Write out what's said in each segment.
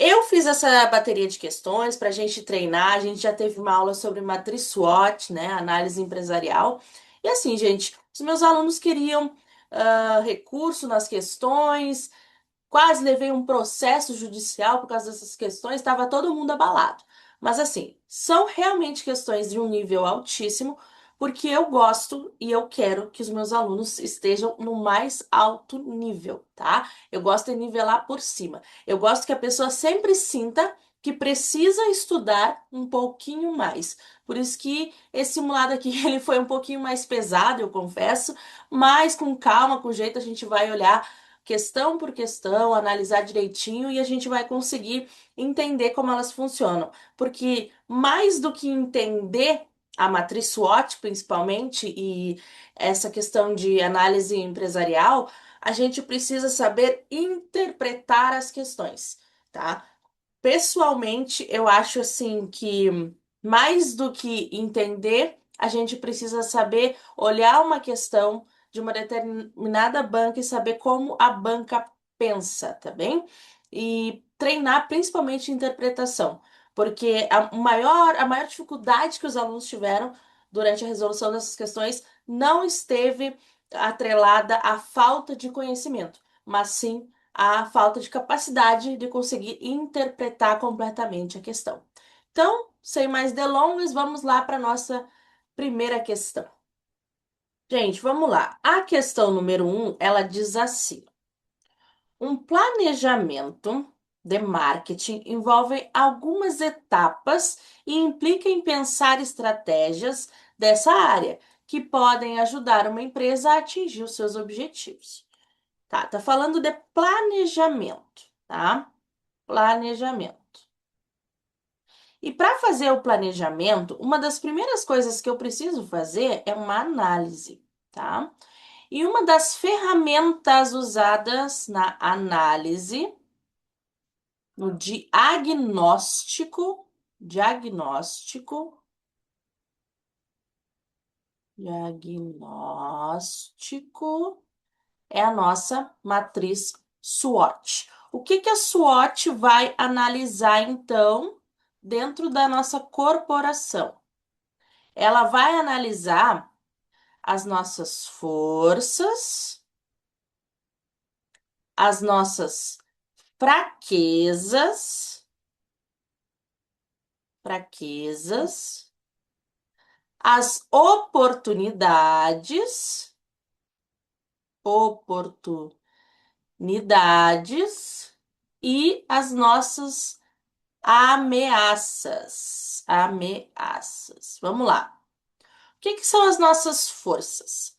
Eu fiz essa bateria de questões para a gente treinar. A gente já teve uma aula sobre matriz SWOT, né? Análise empresarial. E assim, gente, os meus alunos queriam recurso nas questões. Quase levei um processo judicial por causa dessas questões, estava todo mundo abalado. Mas assim, são realmente questões de um nível altíssimo, porque eu gosto e eu quero que os meus alunos estejam no mais alto nível, tá? Eu gosto de nivelar por cima. Eu gosto que a pessoa sempre sinta que precisa estudar um pouquinho mais. Por isso que esse simulado aqui ele foi um pouquinho mais pesado, eu confesso, mas com calma, com jeito a gente vai olhar questão por questão, analisar direitinho e a gente vai conseguir entender como elas funcionam. Porque mais do que entender a matriz SWOT, principalmente, e essa questão de análise empresarial, a gente precisa saber interpretar as questões, tá? Pessoalmente, eu acho assim que mais do que entender, a gente precisa saber olhar uma questão de uma determinada banca e saber como a banca pensa, tá bem? E treinar principalmente interpretação, porque a maior dificuldade que os alunos tiveram durante a resolução dessas questões não esteve atrelada à falta de conhecimento, mas sim a falta de capacidade de conseguir interpretar completamente a questão. Então, sem mais delongas, vamos lá para a nossa primeira questão. Gente, vamos lá. A questão número um, ela diz assim: um planejamento de marketing envolve algumas etapas e implica em pensar estratégias dessa área que podem ajudar uma empresa a atingir os seus objetivos. Tá falando de planejamento, tá? Planejamento. E para fazer o planejamento, uma das primeiras coisas que eu preciso fazer é uma análise, tá? E uma das ferramentas usadas na análise, no diagnóstico é a nossa matriz SWOT. O que que a SWOT vai analisar então dentro da nossa corporação? Ela vai analisar as nossas forças, as nossas fraquezas, fraquezas, as oportunidades e as nossas ameaças. Ameaças. Vamos lá. O que que são as nossas forças?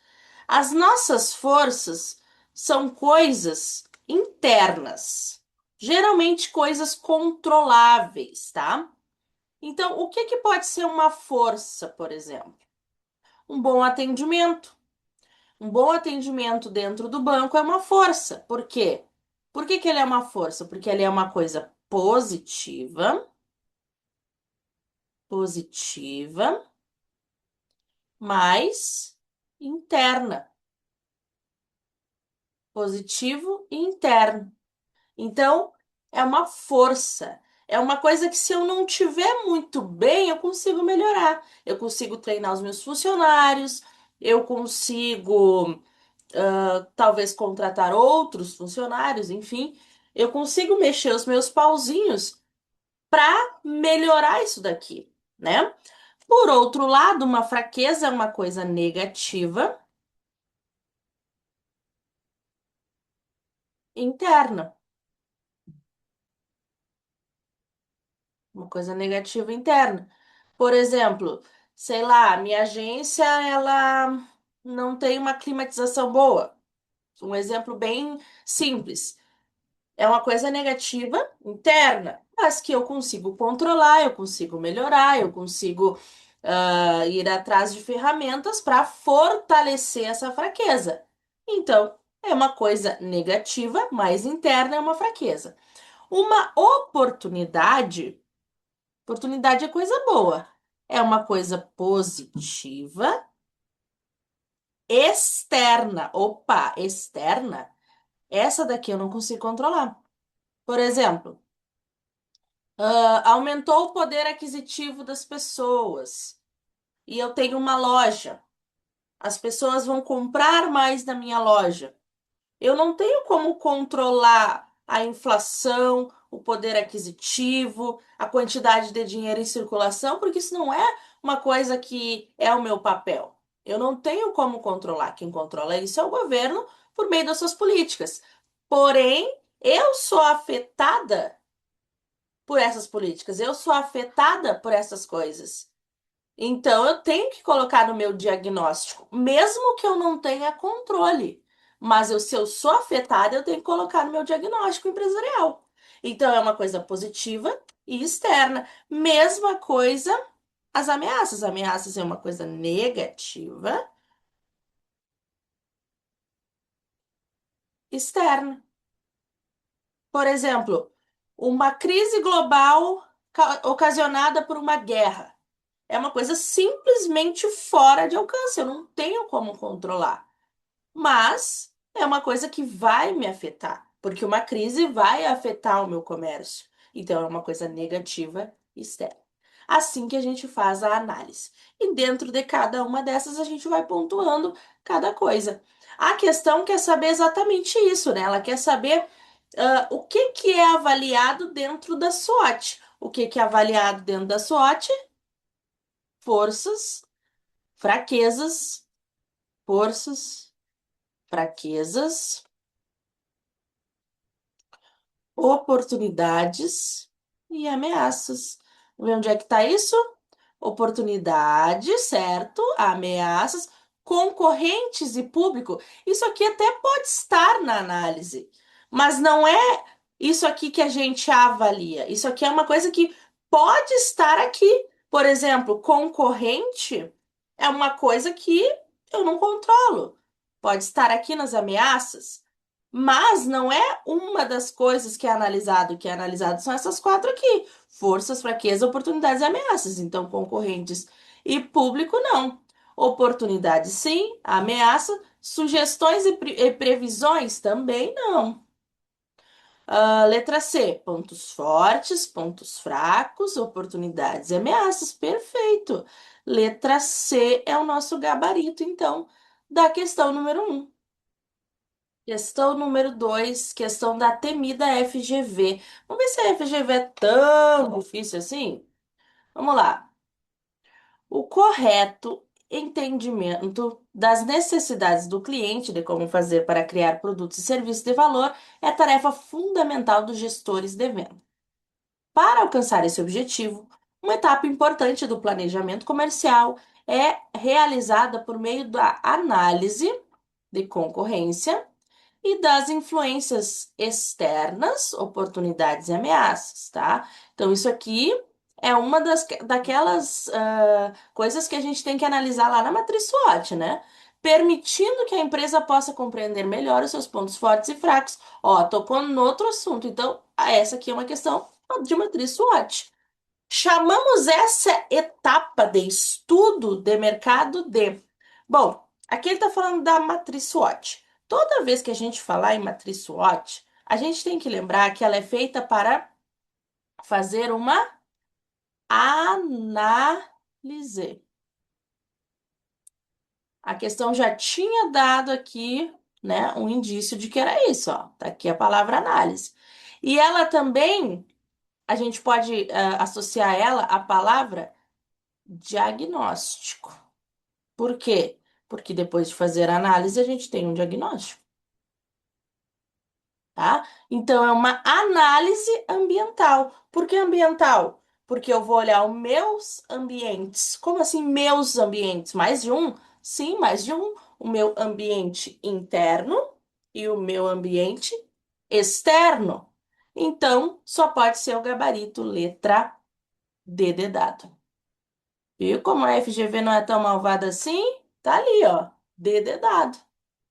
As nossas forças são coisas internas, geralmente coisas controláveis, tá? Então, o que que pode ser uma força, por exemplo? Um bom atendimento. Um bom atendimento dentro do banco é uma força. Por quê? Por que que ele é uma força? Porque ele é uma coisa positiva, mas interna. Positivo e interno. Então, é uma força. É uma coisa que, se eu não tiver muito bem, eu consigo melhorar. Eu consigo treinar os meus funcionários, eu consigo, talvez, contratar outros funcionários, enfim, eu consigo mexer os meus pauzinhos para melhorar isso daqui, né? Por outro lado, uma fraqueza é uma coisa negativa interna. Uma coisa negativa interna. Por exemplo, sei lá, minha agência ela não tem uma climatização boa. Um exemplo bem simples. É uma coisa negativa interna, mas que eu consigo controlar, eu consigo melhorar, eu consigo ir atrás de ferramentas para fortalecer essa fraqueza. Então, é uma coisa negativa, mas interna é uma fraqueza. Uma oportunidade é coisa boa. É uma coisa positiva, externa. Opa, externa. Essa daqui eu não consigo controlar. Por exemplo, Aumentou o poder aquisitivo das pessoas. E eu tenho uma loja. As pessoas vão comprar mais na minha loja. Eu não tenho como controlar a inflação, o poder aquisitivo, a quantidade de dinheiro em circulação, porque isso não é uma coisa que é o meu papel. Eu não tenho como controlar. Quem controla isso é o governo por meio das suas políticas. Porém, eu sou afetada por essas políticas, eu sou afetada por essas coisas. Então, eu tenho que colocar no meu diagnóstico, mesmo que eu não tenha controle. Mas se eu sou afetada, eu tenho que colocar no meu diagnóstico empresarial. Então, é uma coisa positiva e externa. Mesma coisa, as ameaças. Ameaças é uma coisa negativa, externa. Por exemplo, uma crise global ocasionada por uma guerra. É uma coisa simplesmente fora de alcance. Eu não tenho como controlar. Mas é uma coisa que vai me afetar, porque uma crise vai afetar o meu comércio. Então, é uma coisa negativa externa. Assim que a gente faz a análise. E dentro de cada uma dessas, a gente vai pontuando cada coisa. A questão quer saber exatamente isso, né? Ela quer saber o que que é avaliado dentro da SWOT. O que que é avaliado dentro da SWOT? Forças, fraquezas, forças, fraquezas, oportunidades e ameaças. Vê onde é que está isso? Oportunidade, certo? Ameaças, concorrentes e público. Isso aqui até pode estar na análise, mas não é isso aqui que a gente avalia. Isso aqui é uma coisa que pode estar aqui. Por exemplo, concorrente é uma coisa que eu não controlo. Pode estar aqui nas ameaças, mas não é uma das coisas que é analisado. O que é analisado são essas quatro aqui: forças, fraquezas, oportunidades e ameaças. Então, concorrentes e público, não. Oportunidade, sim. Ameaça. Sugestões e previsões também não. Letra C, pontos fortes, pontos fracos, oportunidades e ameaças. Perfeito. Letra C é o nosso gabarito, então, da questão número um. Questão número 2, questão da temida FGV. Vamos ver se a FGV é tão difícil assim? Vamos lá. O correto entendimento das necessidades do cliente de como fazer para criar produtos e serviços de valor é tarefa fundamental dos gestores de venda. Para alcançar esse objetivo, uma etapa importante do planejamento comercial é realizada por meio da análise de concorrência e das influências externas, oportunidades e ameaças, tá? Então, isso aqui é uma daquelas coisas que a gente tem que analisar lá na matriz SWOT, né? Permitindo que a empresa possa compreender melhor os seus pontos fortes e fracos. Ó, tocou no outro assunto. Então, essa aqui é uma questão de matriz SWOT. Chamamos essa etapa de estudo de mercado de. Bom, aqui ele está falando da matriz SWOT. Toda vez que a gente falar em matriz SWOT, a gente tem que lembrar que ela é feita para fazer uma análise. A questão já tinha dado aqui, né, um indício de que era isso, ó. Tá aqui a palavra análise. E ela também, a gente pode associar ela à palavra diagnóstico. Por quê? Porque depois de fazer a análise, a gente tem um diagnóstico, tá? Então, é uma análise ambiental. Por que ambiental? Porque eu vou olhar os meus ambientes. Como assim, meus ambientes? Mais de um? Sim, mais de um. O meu ambiente interno e o meu ambiente externo. Então, só pode ser o gabarito letra D de dado. Viu como a FGV não é tão malvada assim? Tá ali, ó. D de dado.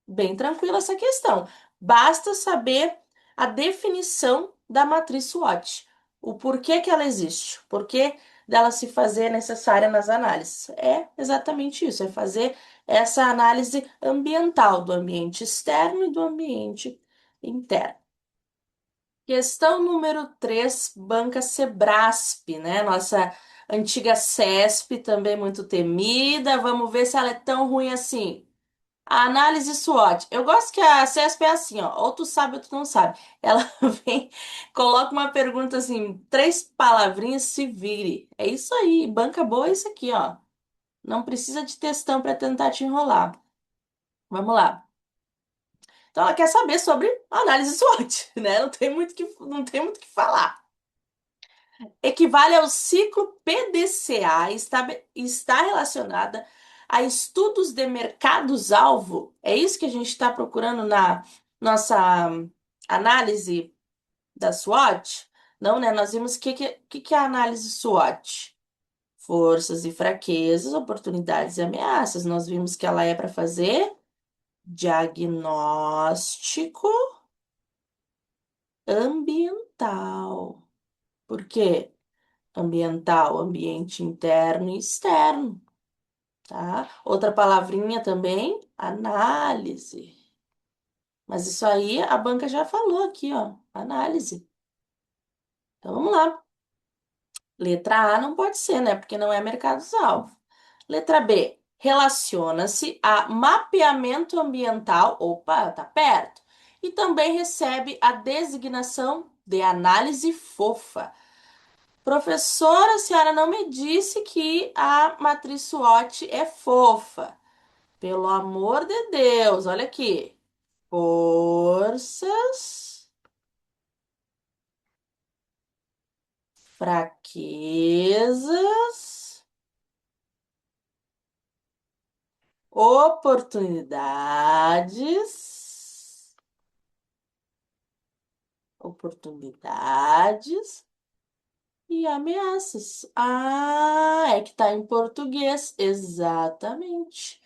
Bem tranquila essa questão. Basta saber a definição da matriz SWOT. O porquê que ela existe. O porquê dela se fazer necessária nas análises. É exatamente isso. É fazer essa análise ambiental do ambiente externo e do ambiente interno. Questão número 3, Banca Sebrasp, né? Nossa antiga CESP, também muito temida. Vamos ver se ela é tão ruim assim. A análise SWOT. Eu gosto que a CESP é assim, ó. Ou tu sabe ou tu não sabe. Ela vem, coloca uma pergunta assim, três palavrinhas, se vire. É isso aí. Banca boa é isso aqui, ó. Não precisa de textão para tentar te enrolar. Vamos lá. Então, ela quer saber sobre a análise SWOT, né? Não tem muito que falar. Equivale ao ciclo PDCA, está relacionada a estudos de mercados-alvo. É isso que a gente está procurando na nossa análise da SWOT? Não, né? Nós vimos o que é a análise SWOT? Forças e fraquezas, oportunidades e ameaças. Nós vimos que ela é para fazer diagnóstico ambiental. Por quê? Ambiental, ambiente interno e externo, tá? Outra palavrinha também, análise. Mas isso aí a banca já falou aqui, ó, análise. Então vamos lá. Letra A não pode ser, né? Porque não é mercados-alvo. Letra B, relaciona-se a mapeamento ambiental. Opa, tá perto. E também recebe a designação de análise fofa. Professora, a senhora não me disse que a matriz SWOT é fofa. Pelo amor de Deus, olha aqui. Forças, fraquezas, oportunidades, oportunidades e ameaças. Ah, é que tá em português. Exatamente.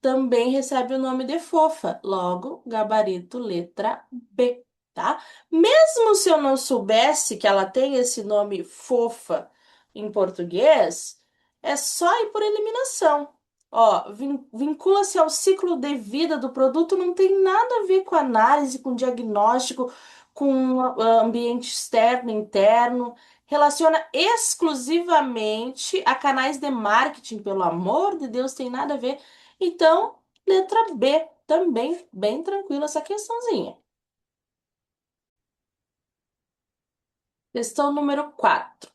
Também recebe o nome de fofa, logo, gabarito letra B, tá? Mesmo se eu não soubesse que ela tem esse nome fofa em português, é só ir por eliminação. Ó, vincula-se ao ciclo de vida do produto, não tem nada a ver com análise, com diagnóstico, com ambiente externo, interno. Relaciona exclusivamente a canais de marketing, pelo amor de Deus, tem nada a ver. Então, letra B, também bem tranquila essa questãozinha. Questão número 4.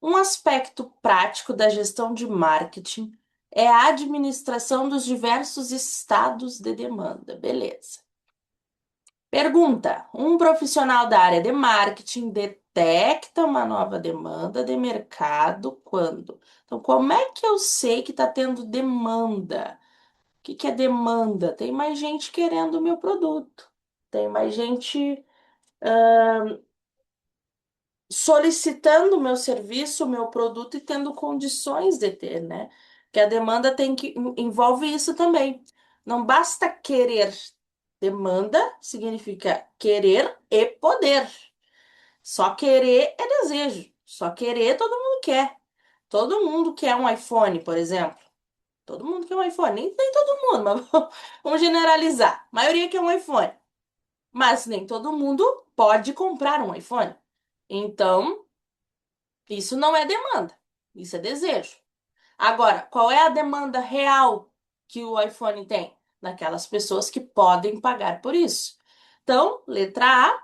Um aspecto prático da gestão de marketing é a administração dos diversos estados de demanda. Beleza. Pergunta: um profissional da área de marketing detecta uma nova demanda de mercado quando? Então, como é que eu sei que está tendo demanda? O que é demanda? Tem mais gente querendo o meu produto. Tem mais gente solicitando o meu serviço, o meu produto e tendo condições de ter, né? Que a demanda envolve isso também. Não basta querer. Demanda significa querer e poder. Só querer é desejo. Só querer todo mundo quer. Todo mundo quer um iPhone, por exemplo. Todo mundo quer um iPhone. Nem todo mundo, mas vamos generalizar. A maioria quer um iPhone. Mas nem todo mundo pode comprar um iPhone. Então, isso não é demanda. Isso é desejo. Agora, qual é a demanda real que o iPhone tem? Naquelas pessoas que podem pagar por isso. Então, letra A,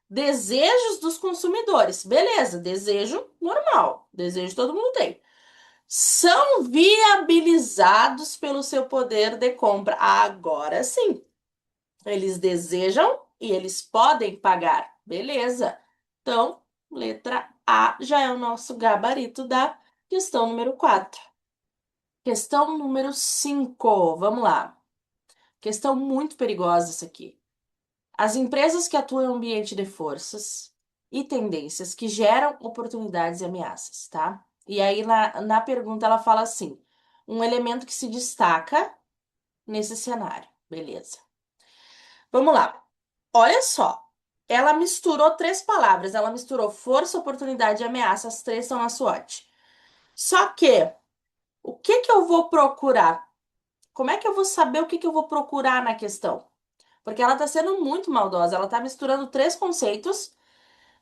desejos dos consumidores. Beleza, desejo normal. Desejo todo mundo tem. São viabilizados pelo seu poder de compra. Agora sim. Eles desejam e eles podem pagar. Beleza. Então, letra A já é o nosso gabarito da questão número 4. Questão número 5. Vamos lá. Questão muito perigosa essa aqui. As empresas que atuam em ambiente de forças e tendências que geram oportunidades e ameaças, tá? E aí na pergunta ela fala assim: um elemento que se destaca nesse cenário. Beleza. Vamos lá. Olha só. Ela misturou três palavras. Ela misturou força, oportunidade e ameaça. As três estão na SWOT. Só que, o que que eu vou procurar? Como é que eu vou saber o que que eu vou procurar na questão? Porque ela tá sendo muito maldosa. Ela tá misturando três conceitos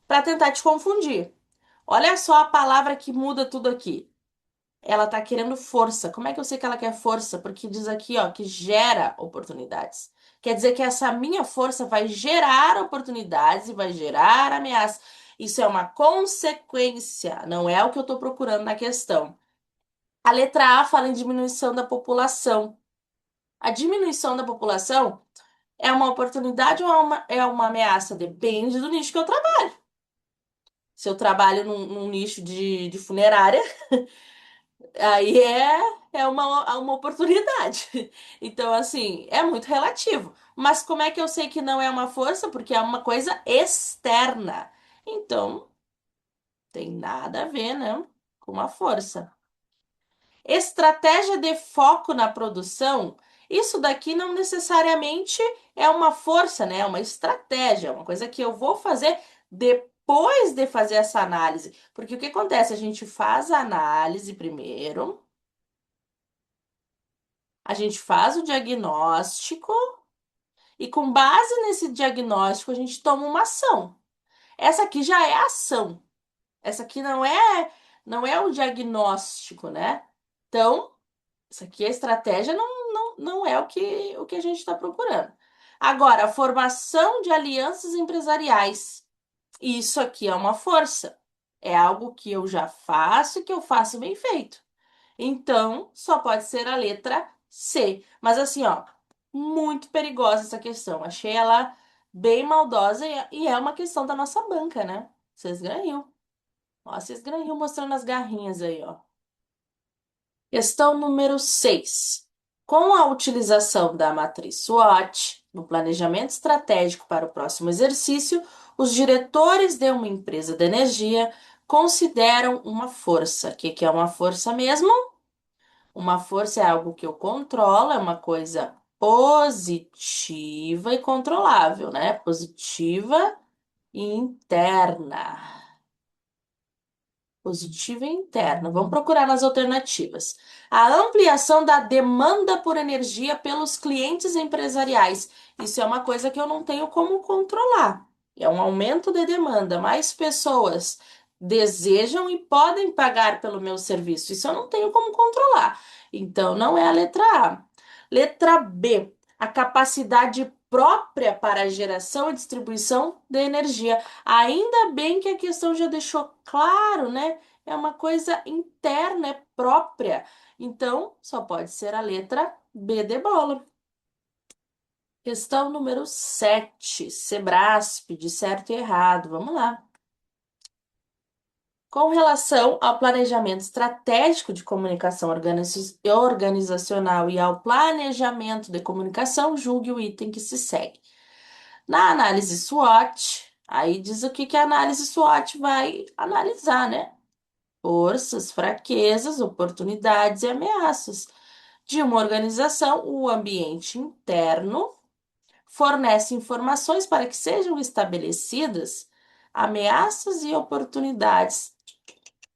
para tentar te confundir. Olha só a palavra que muda tudo aqui. Ela tá querendo força. Como é que eu sei que ela quer força? Porque diz aqui, ó, que gera oportunidades. Quer dizer que essa minha força vai gerar oportunidades e vai gerar ameaças. Isso é uma consequência, não é o que eu tô procurando na questão. A letra A fala em diminuição da população. A diminuição da população é uma oportunidade ou é uma ameaça? Depende do nicho que eu trabalho. Se eu trabalho num nicho de funerária, aí é uma oportunidade. Então, assim, é muito relativo. Mas como é que eu sei que não é uma força? Porque é uma coisa externa. Então, tem nada a ver, né, com uma força. Estratégia de foco na produção. Isso daqui não necessariamente é uma força, né? É uma estratégia, é uma coisa que eu vou fazer depois de fazer essa análise. Porque o que acontece? A gente faz a análise primeiro. A gente faz o diagnóstico e, com base nesse diagnóstico, a gente toma uma ação. Essa aqui já é a ação. Essa aqui não é o diagnóstico, né? Então, isso aqui, a estratégia não é o que a gente está procurando. Agora, a formação de alianças empresariais. Isso aqui é uma força. É algo que eu já faço e que eu faço bem feito. Então, só pode ser a letra C. Mas assim, ó, muito perigosa essa questão. Achei ela bem maldosa e é uma questão da nossa banca, né? Vocês ganham. Ó, vocês ganham mostrando as garrinhas aí, ó. Questão número 6. Com a utilização da matriz SWOT no planejamento estratégico para o próximo exercício, os diretores de uma empresa de energia consideram uma força. O que que é uma força mesmo? Uma força é algo que eu controlo, é uma coisa positiva e controlável, né? Positiva e interna. Positiva e interna. Vamos procurar nas alternativas. A ampliação da demanda por energia pelos clientes empresariais. Isso é uma coisa que eu não tenho como controlar. É um aumento de demanda. Mais pessoas desejam e podem pagar pelo meu serviço. Isso eu não tenho como controlar. Então, não é a letra A. Letra B. A capacidade própria para a geração e distribuição de energia. Ainda bem que a questão já deixou claro, né? É uma coisa interna, é própria. Então, só pode ser a letra B de bola. Questão número 7. Sebrasp, de certo e errado. Vamos lá. Com relação ao planejamento estratégico de comunicação organizacional e ao planejamento de comunicação, julgue o item que se segue. Na análise SWOT, aí diz o que que a análise SWOT vai analisar, né? Forças, fraquezas, oportunidades e ameaças de uma organização. O ambiente interno fornece informações para que sejam estabelecidas ameaças e oportunidades.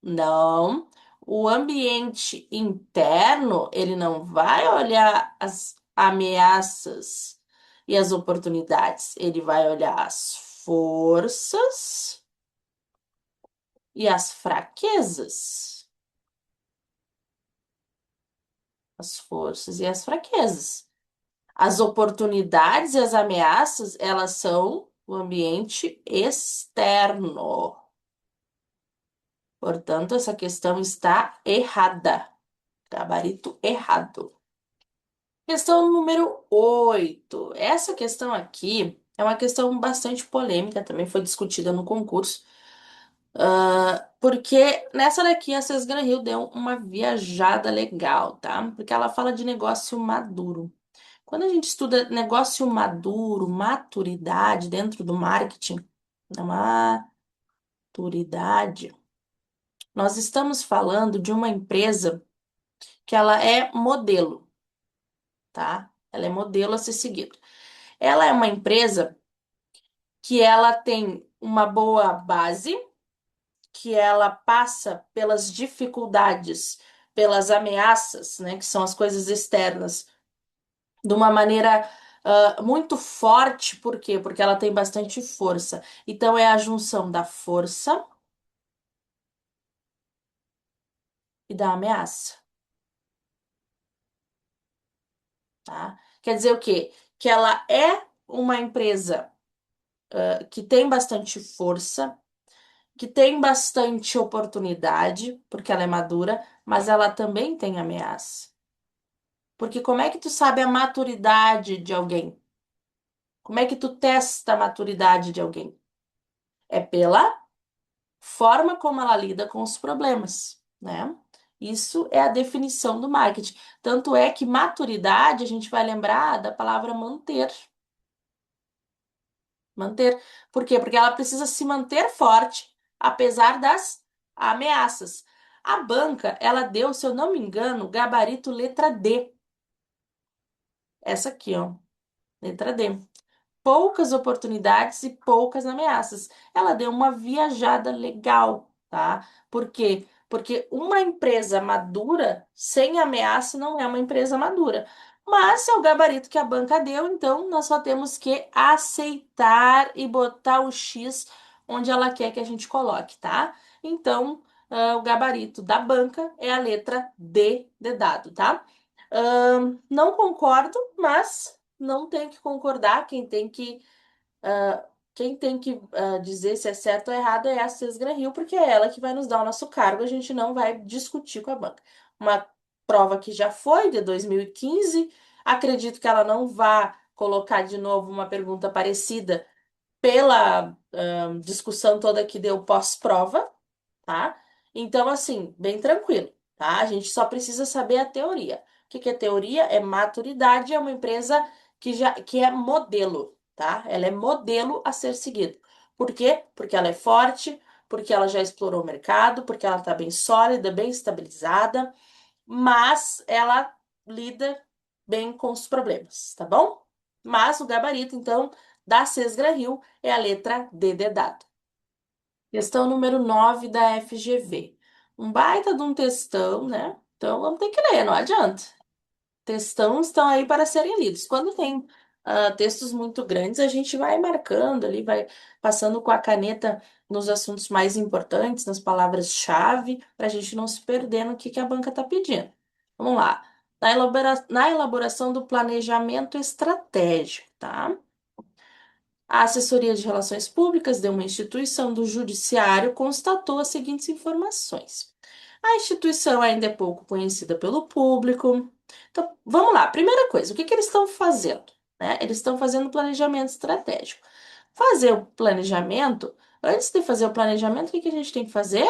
Não, o ambiente interno, ele não vai olhar as ameaças e as oportunidades, ele vai olhar as forças e as fraquezas. As forças e as fraquezas. As oportunidades e as ameaças, elas são o ambiente externo. Portanto, essa questão está errada. Gabarito errado. Questão número 8. Essa questão aqui é uma questão bastante polêmica, também foi discutida no concurso. Porque nessa daqui a Cesgran Hill deu uma viajada legal, tá? Porque ela fala de negócio maduro. Quando a gente estuda negócio maduro, maturidade dentro do marketing, da maturidade, nós estamos falando de uma empresa que ela é modelo, tá? Ela é modelo a ser seguido. Ela é uma empresa que ela tem uma boa base, que ela passa pelas dificuldades, pelas ameaças, né, que são as coisas externas, de uma maneira Muito forte, por quê? Porque ela tem bastante força. Então, é a junção da força e da ameaça, tá? Quer dizer o quê? Que ela é uma empresa, que tem bastante força, que tem bastante oportunidade, porque ela é madura, mas ela também tem ameaça. Porque como é que tu sabe a maturidade de alguém? Como é que tu testa a maturidade de alguém? É pela forma como ela lida com os problemas, né? Isso é a definição do marketing. Tanto é que maturidade, a gente vai lembrar da palavra manter. Manter. Por quê? Porque ela precisa se manter forte, apesar das ameaças. A banca, ela deu, se eu não me engano, gabarito letra D. Essa aqui, ó, letra D. Poucas oportunidades e poucas ameaças. Ela deu uma viajada legal, tá? Por quê? Porque uma empresa madura sem ameaça não é uma empresa madura. Mas é o gabarito que a banca deu, então nós só temos que aceitar e botar o X onde ela quer que a gente coloque, tá? Então, o gabarito da banca é a letra D de dado, tá? Não concordo, mas não tem que concordar. Quem tem que dizer se é certo ou errado é a Cesgra Rio, porque é ela que vai nos dar o nosso cargo. A gente não vai discutir com a banca. Uma prova que já foi de 2015. Acredito que ela não vá colocar de novo uma pergunta parecida pela discussão toda que deu pós-prova, tá? Então, assim, bem tranquilo, tá? A gente só precisa saber a teoria. O que que é teoria? É maturidade, é uma empresa que é modelo, tá? Ela é modelo a ser seguido. Por quê? Porque ela é forte, porque ela já explorou o mercado, porque ela está bem sólida, bem estabilizada, mas ela lida bem com os problemas, tá bom? Mas o gabarito, então, da Sesgra Rio é a letra D de dado. Questão número 9 da FGV. Um baita de um textão, né? Então vamos ter que ler, não adianta. Textão estão aí para serem lidos. Quando tem textos muito grandes, a gente vai marcando ali, vai passando com a caneta nos assuntos mais importantes, nas palavras-chave, para a gente não se perder no que a banca está pedindo. Vamos lá. Na elaboração do planejamento estratégico, tá? A assessoria de relações públicas de uma instituição do judiciário constatou as seguintes informações. A instituição ainda é pouco conhecida pelo público. Então, vamos lá. Primeira coisa, o que que eles estão fazendo? Né? Eles estão fazendo planejamento estratégico. Fazer o planejamento, antes de fazer o planejamento, o que que a gente tem que fazer?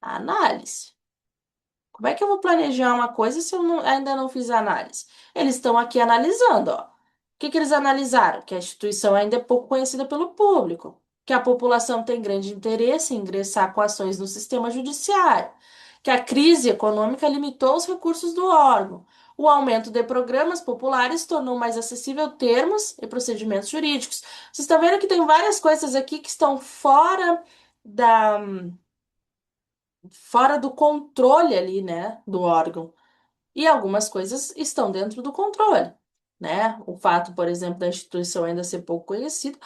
A análise. Como é que eu vou planejar uma coisa se eu ainda não fiz a análise? Eles estão aqui analisando, ó. O que que eles analisaram? Que a instituição ainda é pouco conhecida pelo público, que a população tem grande interesse em ingressar com ações no sistema judiciário, que a crise econômica limitou os recursos do órgão, o aumento de programas populares tornou mais acessível termos e procedimentos jurídicos. Vocês estão vendo que tem várias coisas aqui que estão da fora do controle ali, né, do órgão. E algumas coisas estão dentro do controle, né? O fato, por exemplo, da instituição ainda ser pouco conhecida,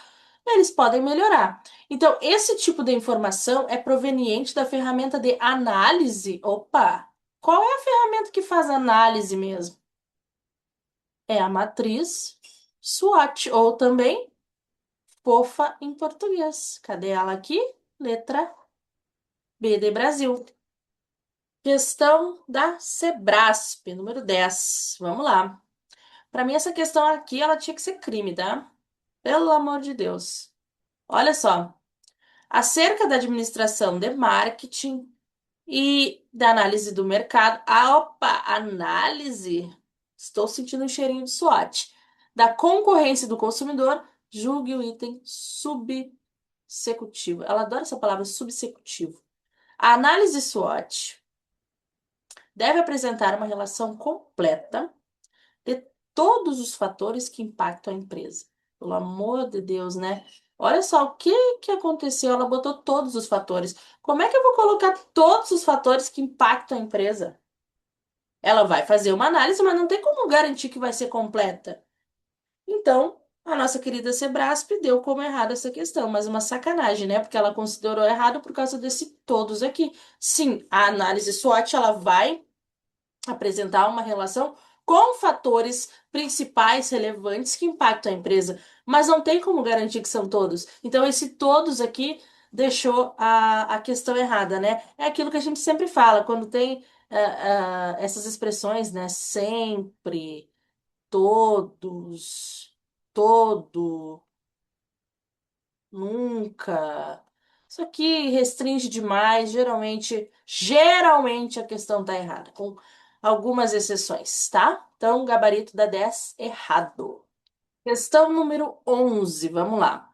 eles podem melhorar. Então, esse tipo de informação é proveniente da ferramenta de análise. Opa! Qual é a ferramenta que faz análise mesmo? É a matriz SWOT, ou também FOFA em português. Cadê ela aqui? Letra B de Brasil. Questão da Sebrasp, número 10. Vamos lá. Para mim, essa questão aqui, ela tinha que ser crime, tá? Pelo amor de Deus. Olha só. Acerca da administração de marketing e da análise do mercado. Ah, opa! Análise. Estou sentindo um cheirinho de SWOT. Da concorrência do consumidor, julgue o item subsecutivo. Ela adora essa palavra, subsecutivo. A análise SWOT deve apresentar uma relação completa de todos os fatores que impactam a empresa. Pelo amor de Deus, né? Olha só o que aconteceu. Ela botou todos os fatores. Como é que eu vou colocar todos os fatores que impactam a empresa? Ela vai fazer uma análise, mas não tem como garantir que vai ser completa. Então, a nossa querida Sebrasp deu como errado essa questão, mas uma sacanagem, né? Porque ela considerou errado por causa desse todos aqui. Sim, a análise SWOT ela vai apresentar uma relação com fatores principais relevantes que impactam a empresa, mas não tem como garantir que são todos. Então, esse todos aqui deixou a questão errada, né? É aquilo que a gente sempre fala, quando tem essas expressões, né? Sempre, todos, todo, nunca. Isso aqui restringe demais, geralmente a questão tá errada, com algumas exceções, tá? Então, gabarito da 10 errado. Questão número 11, vamos lá.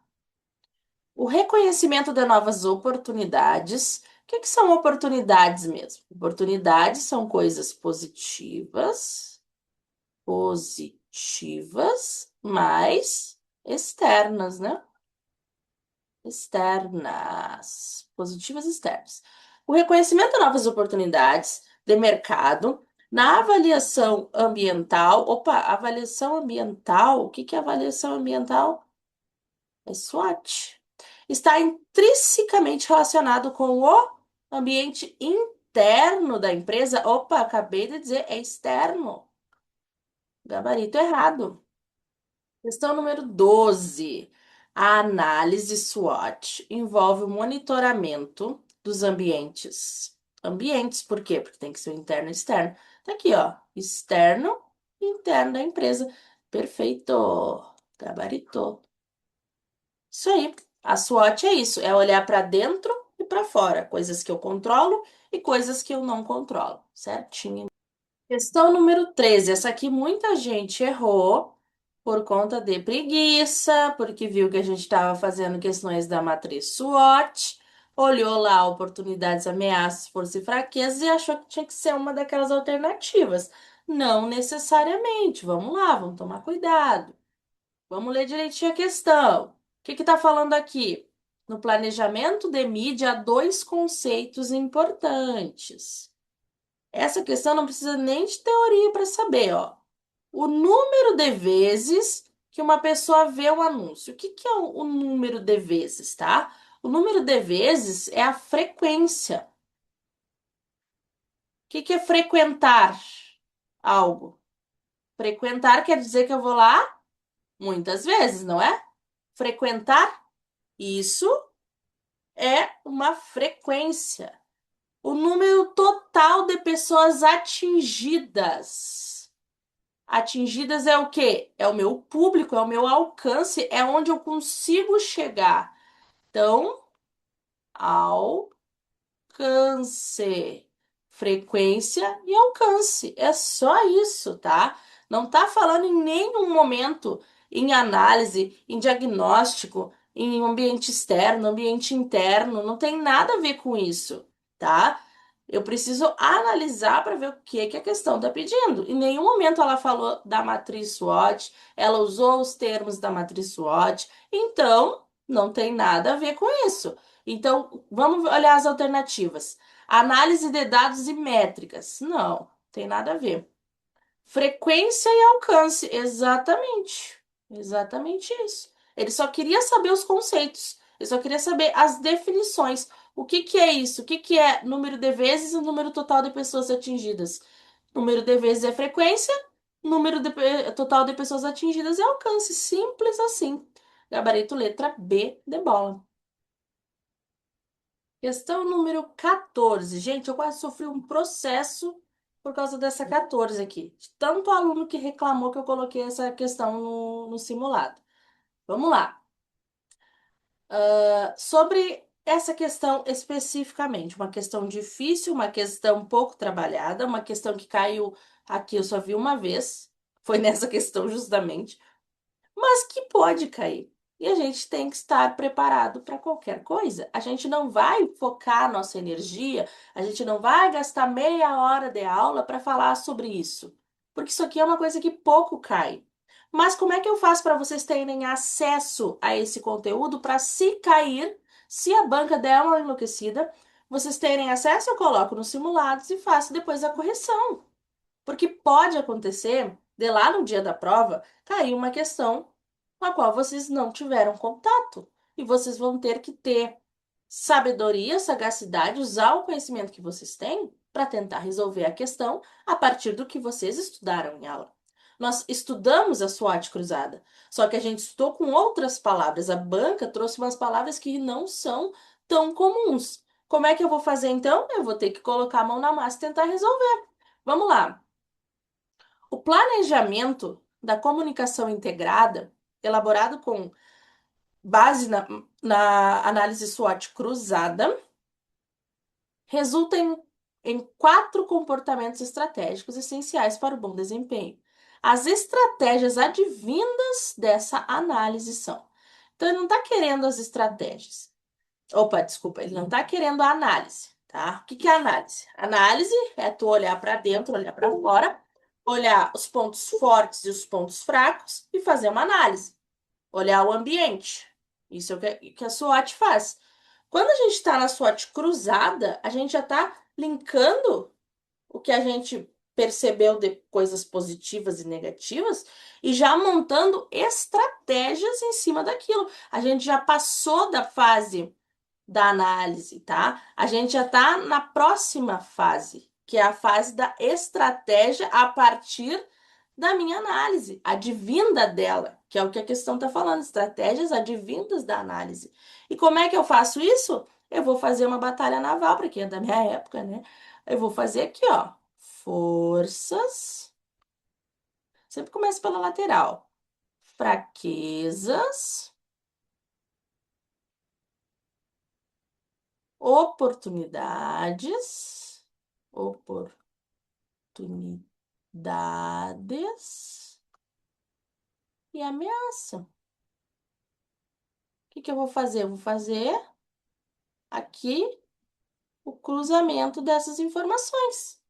O reconhecimento de novas oportunidades. O que que são oportunidades mesmo? Oportunidades são coisas positivas, mas externas, né? Externas, positivas externas. O reconhecimento de novas oportunidades de mercado na avaliação ambiental. Opa, avaliação ambiental. O que que é avaliação ambiental? É SWOT. Está intrinsecamente relacionado com o ambiente interno da empresa. Opa, acabei de dizer, é externo. Gabarito errado. Questão número 12. A análise SWOT envolve o monitoramento dos ambientes. Ambientes, por quê? Porque tem que ser o interno e externo. Tá aqui, ó. Externo e interno da empresa. Perfeito. Gabaritou. Isso aí. A SWOT é isso, é olhar para dentro e para fora, coisas que eu controlo e coisas que eu não controlo, certinho? Questão número 13. Essa aqui muita gente errou por conta de preguiça, porque viu que a gente estava fazendo questões da matriz SWOT, olhou lá oportunidades, ameaças, forças e fraquezas e achou que tinha que ser uma daquelas alternativas. Não necessariamente. Vamos lá, vamos tomar cuidado. Vamos ler direitinho a questão. O que que está falando aqui? No planejamento de mídia, há dois conceitos importantes. Essa questão não precisa nem de teoria para saber, ó. O número de vezes que uma pessoa vê o anúncio. O que que é o número de vezes, tá? O número de vezes é a frequência. O que que é frequentar algo? Frequentar quer dizer que eu vou lá muitas vezes, não é? Frequentar, isso é uma frequência. O número total de pessoas atingidas. Atingidas é o quê? É o meu público, é o meu alcance, é onde eu consigo chegar. Então, alcance, frequência e alcance. É só isso, tá? Não tá falando em nenhum momento em análise, em diagnóstico, em ambiente externo, ambiente interno, não tem nada a ver com isso, tá? Eu preciso analisar para ver o que a questão está pedindo. Em nenhum momento ela falou da matriz SWOT, ela usou os termos da matriz SWOT, então não tem nada a ver com isso. Então, vamos olhar as alternativas. Análise de dados e métricas. Não, tem nada a ver. Frequência e alcance. Exatamente. Exatamente isso. Ele só queria saber os conceitos. Ele só queria saber as definições. O que que é isso? O que que é número de vezes e número total de pessoas atingidas? Número de vezes é frequência, total de pessoas atingidas é alcance. Simples assim. Gabarito letra B de bola. Questão número 14. Gente, eu quase sofri um processo por causa dessa 14 aqui. De tanto aluno que reclamou que eu coloquei essa questão no simulado. Vamos lá. Sobre essa questão especificamente, uma questão difícil, uma questão pouco trabalhada, uma questão que caiu aqui, eu só vi uma vez. Foi nessa questão justamente mas que pode cair. E a gente tem que estar preparado para qualquer coisa. A gente não vai focar a nossa energia, a gente não vai gastar meia hora de aula para falar sobre isso, porque isso aqui é uma coisa que pouco cai. Mas como é que eu faço para vocês terem acesso a esse conteúdo para se cair, se a banca der uma enlouquecida, vocês terem acesso, eu coloco nos simulados e faço depois a correção. Porque pode acontecer De lá no dia da prova, caiu uma questão com a qual vocês não tiveram contato. E vocês vão ter que ter sabedoria, sagacidade, usar o conhecimento que vocês têm para tentar resolver a questão a partir do que vocês estudaram em aula. Nós estudamos a SWOT cruzada, só que a gente estudou com outras palavras. A banca trouxe umas palavras que não são tão comuns. Como é que eu vou fazer então? Eu vou ter que colocar a mão na massa e tentar resolver. Vamos lá. O planejamento da comunicação integrada, elaborado com base na análise SWOT cruzada, resulta em quatro comportamentos estratégicos essenciais para o bom desempenho. As estratégias advindas dessa análise são. Então, ele não está querendo as estratégias. Opa, desculpa, ele não está querendo a análise, tá? O que que é análise? Análise é tu olhar para dentro, olhar para fora, olhar os pontos fortes e os pontos fracos e fazer uma análise. Olhar o ambiente. Isso é o que a SWOT faz. Quando a gente está na SWOT cruzada, a gente já está linkando o que a gente percebeu de coisas positivas e negativas e já montando estratégias em cima daquilo. A gente já passou da fase da análise, tá? A gente já está na próxima fase, que é a fase da estratégia a partir da minha análise, advinda dela, que é o que a questão está falando, estratégias advindas da análise. E como é que eu faço isso? Eu vou fazer uma batalha naval, para quem é da minha época, né? Eu vou fazer aqui, ó, forças, sempre começa pela lateral, fraquezas, oportunidades, oportunidades e ameaça. O que que eu vou fazer? Eu vou fazer aqui o cruzamento dessas informações.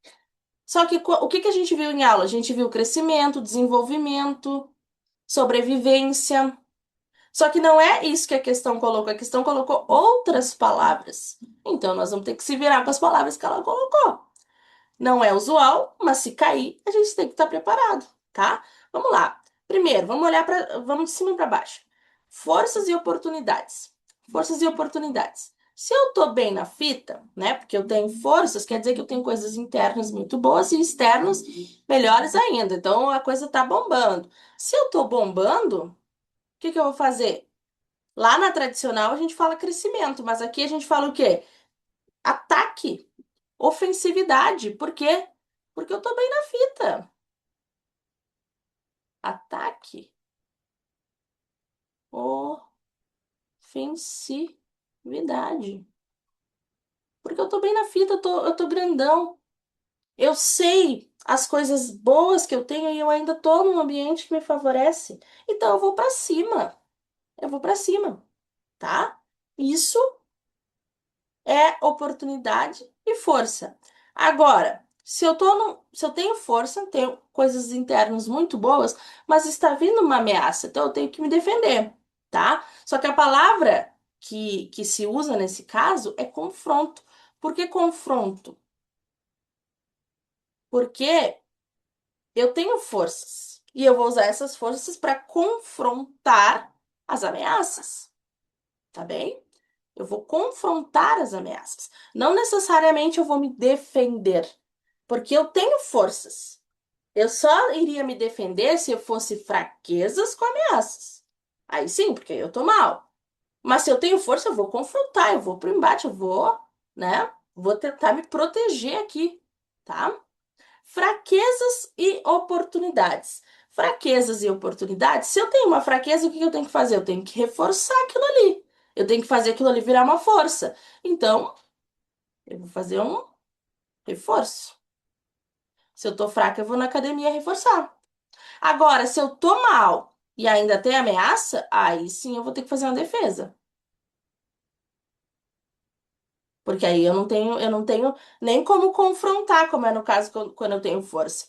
Só que o que que a gente viu em aula? A gente viu crescimento, desenvolvimento, sobrevivência. Só que não é isso que a questão colocou. A questão colocou outras palavras. Então, nós vamos ter que se virar com as palavras que ela colocou. Não é usual, mas se cair, a gente tem que estar preparado, tá? Vamos lá. Primeiro, vamos olhar para, vamos de cima para baixo. Forças e oportunidades. Forças e oportunidades. Se eu tô bem na fita, né? Porque eu tenho forças, quer dizer que eu tenho coisas internas muito boas e externas melhores ainda. Então a coisa tá bombando. Se eu tô bombando, o que que eu vou fazer? Lá na tradicional a gente fala crescimento, mas aqui a gente fala o quê? Ataque, ofensividade. Por quê? Porque eu tô bem na fita. Ataque, ofensividade. Porque eu tô bem na fita, eu tô grandão. Eu sei as coisas boas que eu tenho e eu ainda tô num ambiente que me favorece. Então eu vou pra cima. Eu vou pra cima, tá? Isso é oportunidade e força. Agora, se eu tô se eu tenho força, tenho coisas internas muito boas, mas está vindo uma ameaça, então eu tenho que me defender, tá? Só que a palavra que se usa nesse caso é confronto. Por que confronto? Porque eu tenho forças e eu vou usar essas forças para confrontar as ameaças, tá bem? Eu vou confrontar as ameaças. Não necessariamente eu vou me defender, porque eu tenho forças. Eu só iria me defender se eu fosse fraquezas com ameaças. Aí sim, porque eu tô mal. Mas se eu tenho força, eu vou confrontar, eu vou pro embate, eu vou, né? Vou tentar me proteger aqui, tá? Fraquezas e oportunidades. Fraquezas e oportunidades. Se eu tenho uma fraqueza, o que eu tenho que fazer? Eu tenho que reforçar aquilo ali. Eu tenho que fazer aquilo ali virar uma força. Então, eu vou fazer um reforço. Se eu tô fraca, eu vou na academia reforçar. Agora, se eu tô mal e ainda tem ameaça, aí sim eu vou ter que fazer uma defesa. Porque aí eu não tenho nem como confrontar, como é no caso quando eu tenho força.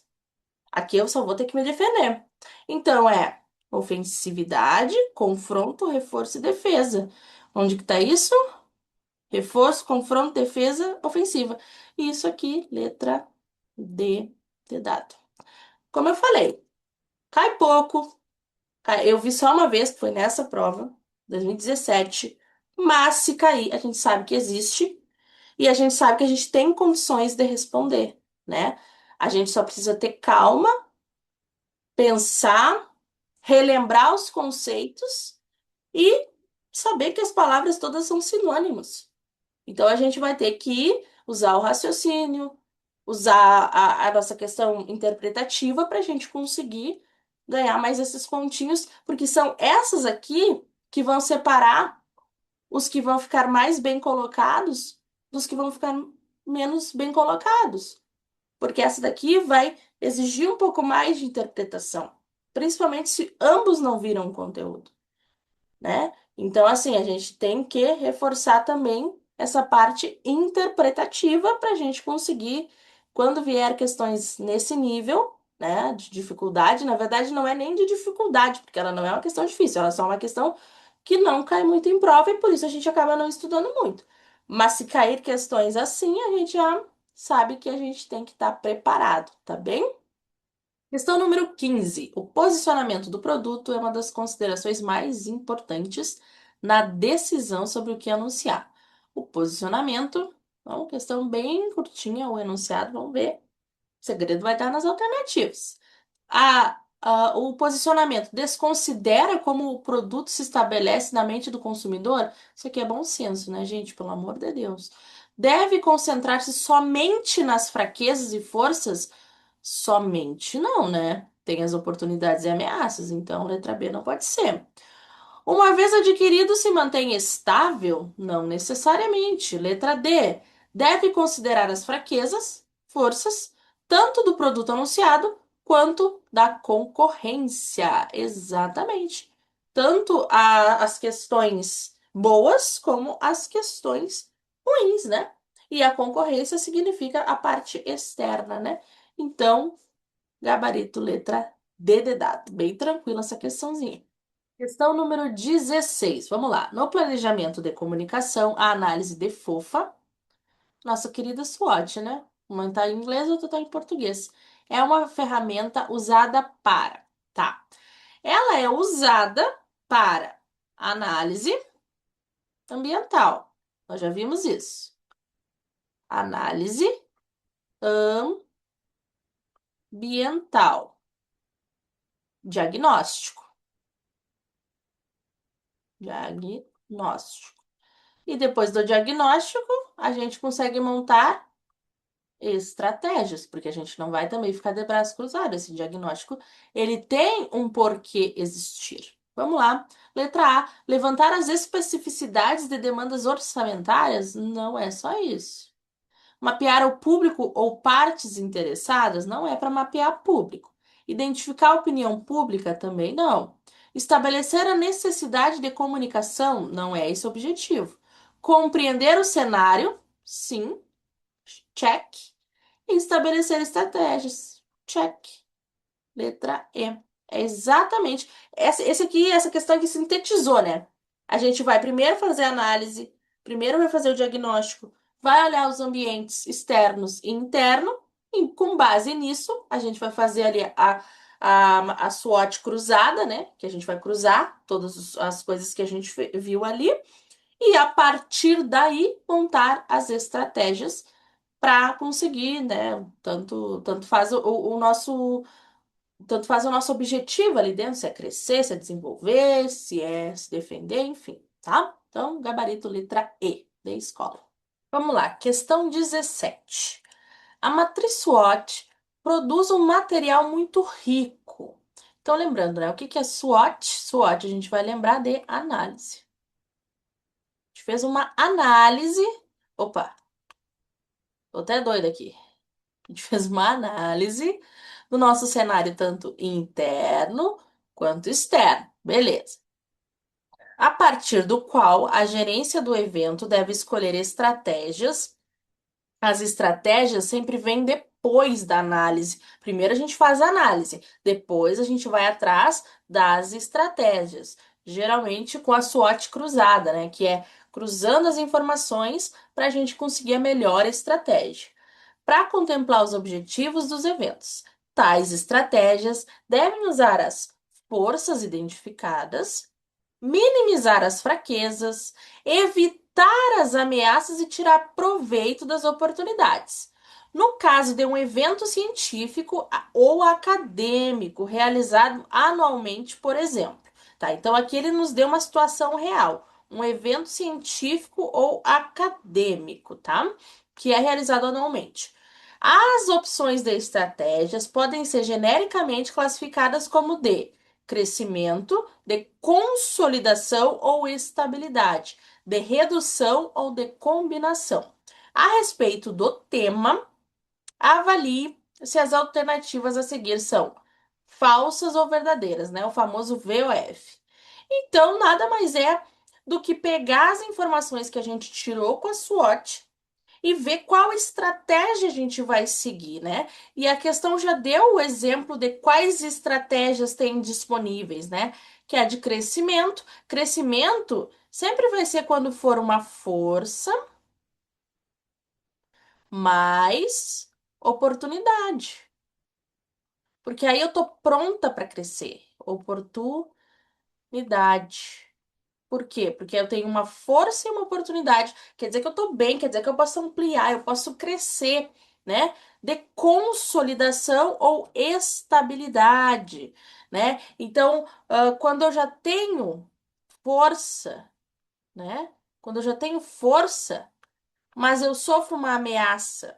Aqui eu só vou ter que me defender. Então é ofensividade, confronto, reforço e defesa. Onde que tá isso? Reforço, confronto, defesa, ofensiva. E isso aqui, letra D de dado. Como eu falei. Cai pouco. Eu vi só uma vez, que foi nessa prova, 2017. Mas se cair, a gente sabe que existe e a gente sabe que a gente tem condições de responder, né? A gente só precisa ter calma, pensar, relembrar os conceitos e saber que as palavras todas são sinônimos. Então a gente vai ter que usar o raciocínio, usar a nossa questão interpretativa para a gente conseguir ganhar mais esses pontinhos, porque são essas aqui que vão separar os que vão ficar mais bem colocados dos que vão ficar menos bem colocados. Porque essa daqui vai exigir um pouco mais de interpretação, principalmente se ambos não viram o conteúdo, né? Então, assim, a gente tem que reforçar também essa parte interpretativa para a gente conseguir, quando vier questões nesse nível, né, de dificuldade, na verdade, não é nem de dificuldade, porque ela não é uma questão difícil, ela é só uma questão que não cai muito em prova e por isso a gente acaba não estudando muito. Mas se cair questões assim, a gente já sabe que a gente tem que estar preparado, tá bem? Questão número 15. O posicionamento do produto é uma das considerações mais importantes na decisão sobre o que anunciar. O posicionamento, é uma questão bem curtinha, o enunciado, vamos ver. O segredo vai estar nas alternativas. O posicionamento desconsidera como o produto se estabelece na mente do consumidor? Isso aqui é bom senso, né, gente? Pelo amor de Deus. Deve concentrar-se somente nas fraquezas e forças? Somente não, né? Tem as oportunidades e ameaças, então letra B não pode ser. Uma vez adquirido, se mantém estável? Não necessariamente. Letra D. Deve considerar as fraquezas, forças, tanto do produto anunciado quanto da concorrência. Exatamente. Tanto as questões boas como as questões ruins, né? E a concorrência significa a parte externa, né? Então, gabarito letra D de dado. Bem tranquila essa questãozinha. Questão número 16. Vamos lá. No planejamento de comunicação, a análise de FOFA, nossa querida SWOT, né? Uma está em inglês, outra está em português. É uma ferramenta usada para, tá? Ela é usada para análise ambiental. Nós já vimos isso. Análise ambiental. Diagnóstico. Diagnóstico. E depois do diagnóstico, a gente consegue montar estratégias, porque a gente não vai também ficar de braços cruzados. Esse diagnóstico, ele tem um porquê existir. Vamos lá. Letra A. Levantar as especificidades de demandas orçamentárias? Não é só isso. Mapear o público ou partes interessadas? Não é para mapear público. Identificar a opinião pública? Também não. Estabelecer a necessidade de comunicação? Não é esse o objetivo. Compreender o cenário? Sim. Check. E estabelecer estratégias. Check. Letra E. É exatamente. Esse aqui, essa questão que sintetizou, né? A gente vai primeiro fazer a análise, primeiro vai fazer o diagnóstico, vai olhar os ambientes externos e interno, e com base nisso, a gente vai fazer ali a SWOT cruzada, né? Que a gente vai cruzar todas as coisas que a gente viu ali, e a partir daí montar as estratégias para conseguir, né? Tanto faz o nosso, tanto faz o nosso objetivo ali dentro, se é crescer, se é desenvolver, se é se defender, enfim, tá? Então, gabarito letra E, de escola. Vamos lá, questão 17. A matriz SWOT produz um material muito rico. Então, lembrando, né? O que que é SWOT? SWOT a gente vai lembrar de análise. A gente fez uma análise. Opa, tô até doida aqui. A gente fez uma análise do nosso cenário, tanto interno quanto externo. Beleza. A partir do qual a gerência do evento deve escolher estratégias. As estratégias sempre vêm depois da análise. Primeiro a gente faz a análise, depois a gente vai atrás das estratégias. Geralmente com a SWOT cruzada, né? Que é cruzando as informações para a gente conseguir a melhor estratégia para contemplar os objetivos dos eventos. Tais estratégias devem usar as forças identificadas, minimizar as fraquezas, evitar as ameaças e tirar proveito das oportunidades. No caso de um evento científico ou acadêmico realizado anualmente, por exemplo, tá? Então aqui ele nos deu uma situação real, um evento científico ou acadêmico, tá? Que é realizado anualmente. As opções de estratégias podem ser genericamente classificadas como de crescimento, de consolidação ou estabilidade, de redução ou de combinação. A respeito do tema, avalie se as alternativas a seguir são falsas ou verdadeiras, né? O famoso VOF. Então, nada mais é do que pegar as informações que a gente tirou com a SWOT e ver qual estratégia a gente vai seguir, né? E a questão já deu o exemplo de quais estratégias tem disponíveis, né? Que é a de crescimento. Crescimento sempre vai ser quando for uma força mais oportunidade. Porque aí eu tô pronta para crescer. Oportunidade. Por quê? Porque eu tenho uma força e uma oportunidade. Quer dizer que eu estou bem, quer dizer que eu posso ampliar, eu posso crescer, né? De consolidação ou estabilidade, né? Então, quando eu já tenho força, né? Quando eu já tenho força, mas eu sofro uma ameaça.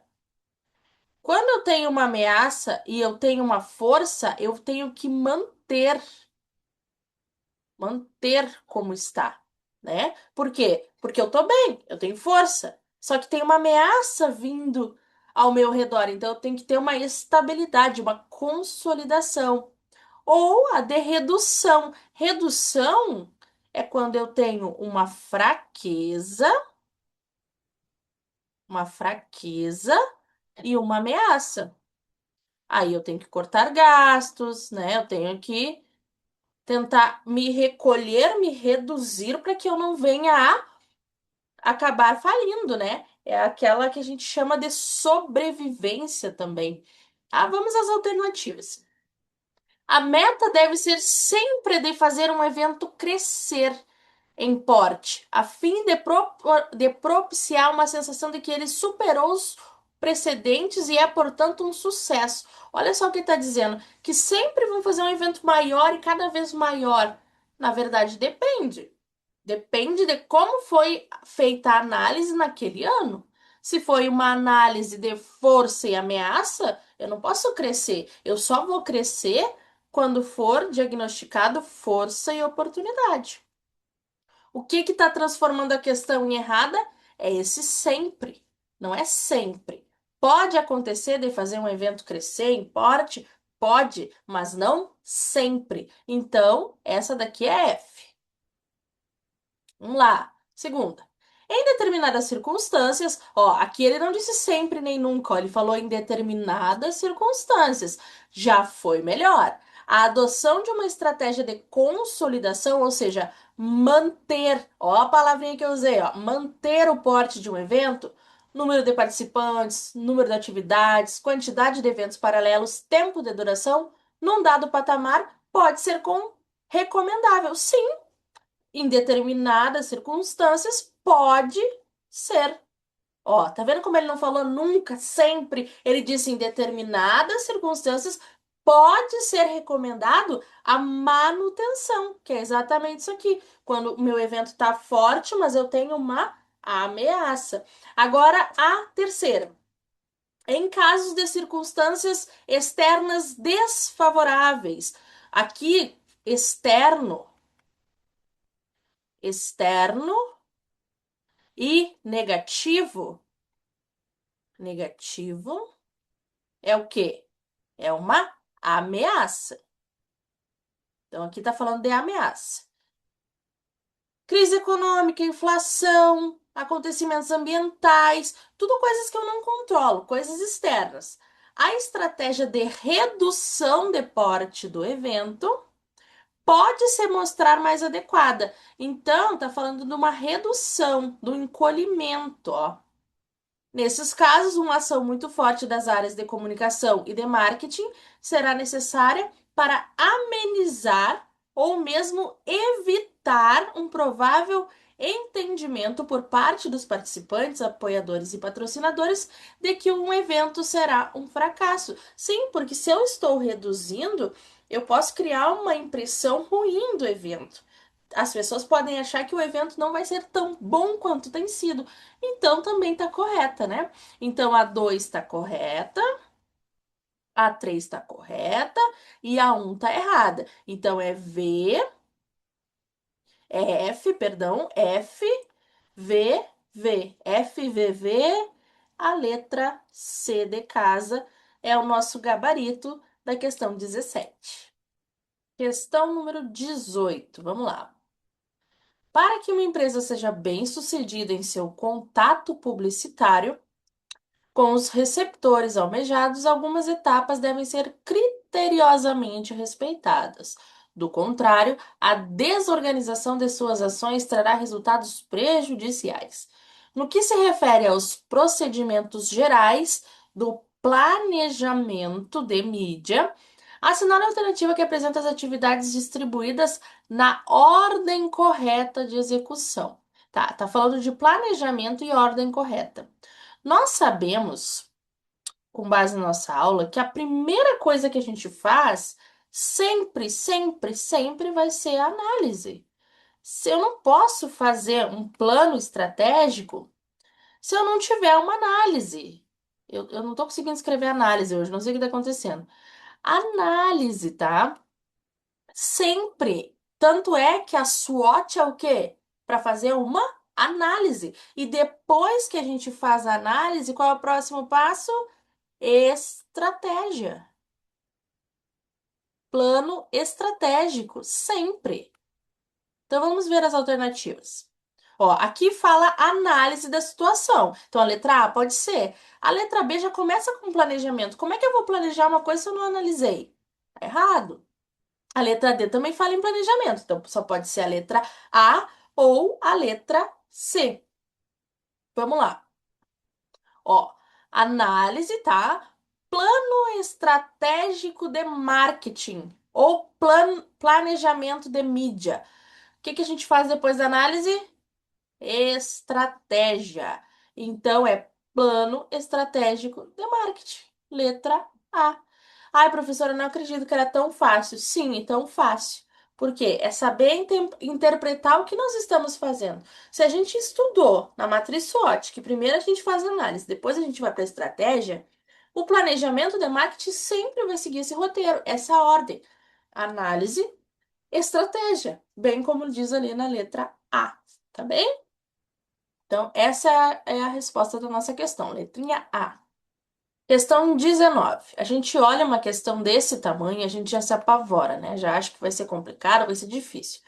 Quando eu tenho uma ameaça e eu tenho uma força, eu tenho que manter como está, né? Por quê? Porque eu tô bem, eu tenho força. Só que tem uma ameaça vindo ao meu redor, então eu tenho que ter uma estabilidade, uma consolidação. Ou a de redução. Redução é quando eu tenho uma fraqueza e uma ameaça. Aí eu tenho que cortar gastos, né? Eu tenho que tentar me recolher, me reduzir para que eu não venha a acabar falindo, né? É aquela que a gente chama de sobrevivência também. Ah, vamos às alternativas. A meta deve ser sempre de fazer um evento crescer em porte, a fim de propiciar uma sensação de que ele superou os precedentes e é, portanto, um sucesso. Olha só o que está dizendo, que sempre vão fazer um evento maior e cada vez maior. Na verdade, depende. Depende de como foi feita a análise naquele ano. Se foi uma análise de força e ameaça, eu não posso crescer. Eu só vou crescer quando for diagnosticado força e oportunidade. O que está transformando a questão em errada é esse sempre, não é sempre. Pode acontecer de fazer um evento crescer em porte? Pode, mas não sempre. Então, essa daqui é F. Vamos lá. Segunda. Em determinadas circunstâncias, ó, aqui ele não disse sempre nem nunca, ó, ele falou em determinadas circunstâncias. Já foi melhor. A adoção de uma estratégia de consolidação, ou seja, manter, ó a palavrinha que eu usei, ó, manter o porte de um evento, número de participantes, número de atividades, quantidade de eventos paralelos, tempo de duração, num dado patamar, pode ser recomendável. Sim, em determinadas circunstâncias, pode ser. Ó, tá vendo como ele não falou nunca, sempre? Ele disse em determinadas circunstâncias pode ser recomendado a manutenção, que é exatamente isso aqui. Quando o meu evento está forte, mas eu tenho uma ameaça. Agora, a terceira. Em casos de circunstâncias externas desfavoráveis. Aqui, externo e negativo é o quê? É uma ameaça. Então, aqui está falando de ameaça. Crise econômica, inflação, acontecimentos ambientais, tudo coisas que eu não controlo, coisas externas. A estratégia de redução de porte do evento pode se mostrar mais adequada. Então, está falando de uma redução, do encolhimento, ó. Nesses casos, uma ação muito forte das áreas de comunicação e de marketing será necessária para amenizar ou mesmo evitar um provável entendimento por parte dos participantes, apoiadores e patrocinadores de que um evento será um fracasso. Sim, porque se eu estou reduzindo, eu posso criar uma impressão ruim do evento. As pessoas podem achar que o evento não vai ser tão bom quanto tem sido. Então também está correta, né? Então a 2 está correta, a 3 está correta e a um está errada. Então é F, V, a letra C de casa é o nosso gabarito da questão 17. Questão número 18, vamos lá. Para que uma empresa seja bem-sucedida em seu contato publicitário, com os receptores almejados, algumas etapas devem ser criteriosamente respeitadas. Do contrário, a desorganização de suas ações trará resultados prejudiciais. No que se refere aos procedimentos gerais do planejamento de mídia, assinale a alternativa que apresenta as atividades distribuídas na ordem correta de execução. Tá falando de planejamento e ordem correta. Nós sabemos, com base na nossa aula, que a primeira coisa que a gente faz sempre, sempre, sempre vai ser a análise. Se eu não posso fazer um plano estratégico se eu não tiver uma análise. Eu não estou conseguindo escrever análise hoje, não sei o que está acontecendo. Análise, tá? Sempre. Tanto é que a SWOT é o quê? Para fazer uma análise. E depois que a gente faz a análise, qual é o próximo passo? Estratégia. Plano estratégico, sempre. Então vamos ver as alternativas. Ó, aqui fala análise da situação. Então a letra A pode ser. A letra B já começa com planejamento. Como é que eu vou planejar uma coisa se eu não analisei? Tá errado. A letra D também fala em planejamento. Então só pode ser a letra A ou a letra C. Vamos lá. Ó, análise, tá? Plano estratégico de marketing ou planejamento de mídia. O que que a gente faz depois da análise? Estratégia. Então é plano estratégico de marketing. Letra A. Ai, professora, eu não acredito que era tão fácil. Sim, e tão fácil. Por quê? É saber interpretar o que nós estamos fazendo. Se a gente estudou na matriz SWOT, que primeiro a gente faz análise, depois a gente vai para a estratégia, o planejamento de marketing sempre vai seguir esse roteiro, essa ordem. Análise, estratégia, bem como diz ali na letra A, tá bem? Então, essa é a resposta da nossa questão, letrinha A. Questão 19. A gente olha uma questão desse tamanho e a gente já se apavora, né? Já acha que vai ser complicado, vai ser difícil.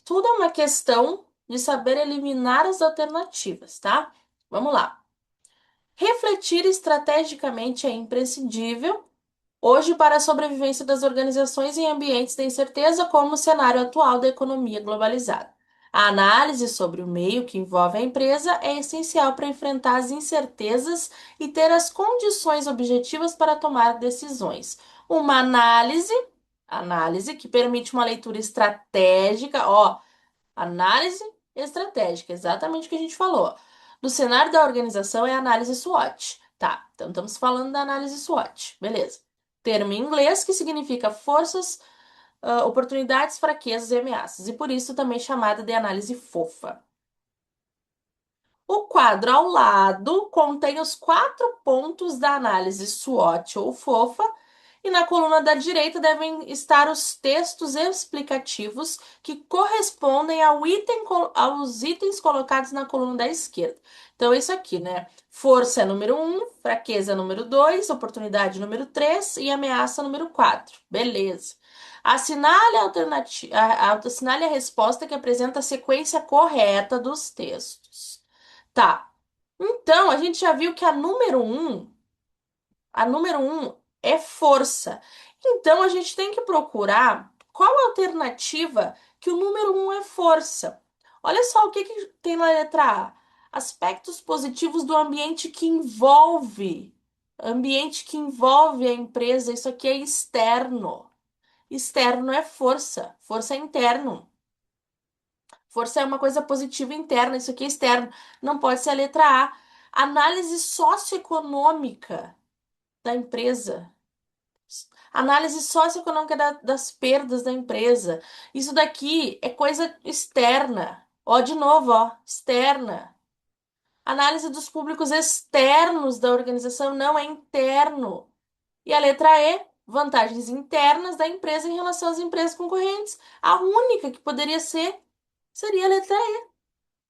Tudo é uma questão de saber eliminar as alternativas, tá? Vamos lá. Refletir estrategicamente é imprescindível hoje para a sobrevivência das organizações em ambientes de incerteza, como o cenário atual da economia globalizada. A análise sobre o meio que envolve a empresa é essencial para enfrentar as incertezas e ter as condições objetivas para tomar decisões. Uma análise que permite uma leitura estratégica, ó, análise estratégica, exatamente o que a gente falou. Do cenário da organização é a análise SWOT. Tá, então estamos falando da análise SWOT. Beleza. Termo em inglês que significa forças, oportunidades, fraquezas e ameaças, e por isso também chamada de análise fofa. O quadro ao lado contém os 4 pontos da análise SWOT ou fofa, e na coluna da direita devem estar os textos explicativos que correspondem aos itens colocados na coluna da esquerda. Então, é isso aqui, né? Força é número 1, fraqueza é número 2, oportunidade número 3 e ameaça número 4. Beleza. Assinale a alternativa, assinale a resposta que apresenta a sequência correta dos textos. Tá. Então, a gente já viu que a número um é força. Então, a gente tem que procurar qual a alternativa que o número 1 é força. Olha só o que que tem na letra A. Aspectos positivos do ambiente que envolve a empresa. Isso aqui é externo. Externo é força, força é interno. Força é uma coisa positiva interna, isso aqui é externo. Não pode ser a letra A. Análise socioeconômica da empresa. Análise socioeconômica das perdas da empresa. Isso daqui é coisa externa. Ó, de novo, ó, externa. Análise dos públicos externos da organização não é interno. E a letra E, vantagens internas da empresa em relação às empresas concorrentes. A única que poderia ser seria a letra E,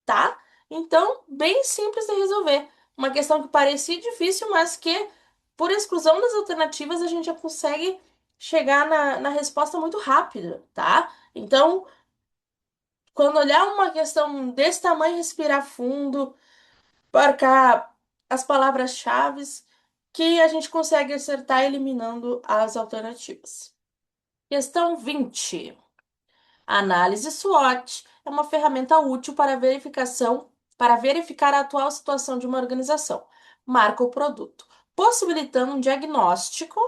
tá? Então, bem simples de resolver. Uma questão que parecia difícil, mas que, por exclusão das alternativas, a gente já consegue chegar na resposta muito rápido, tá? Então, quando olhar uma questão desse tamanho, respirar fundo, marcar as palavras-chave que a gente consegue acertar eliminando as alternativas. Questão 20. A análise SWOT é uma ferramenta útil para verificar a atual situação de uma organização, marca ou produto, possibilitando um diagnóstico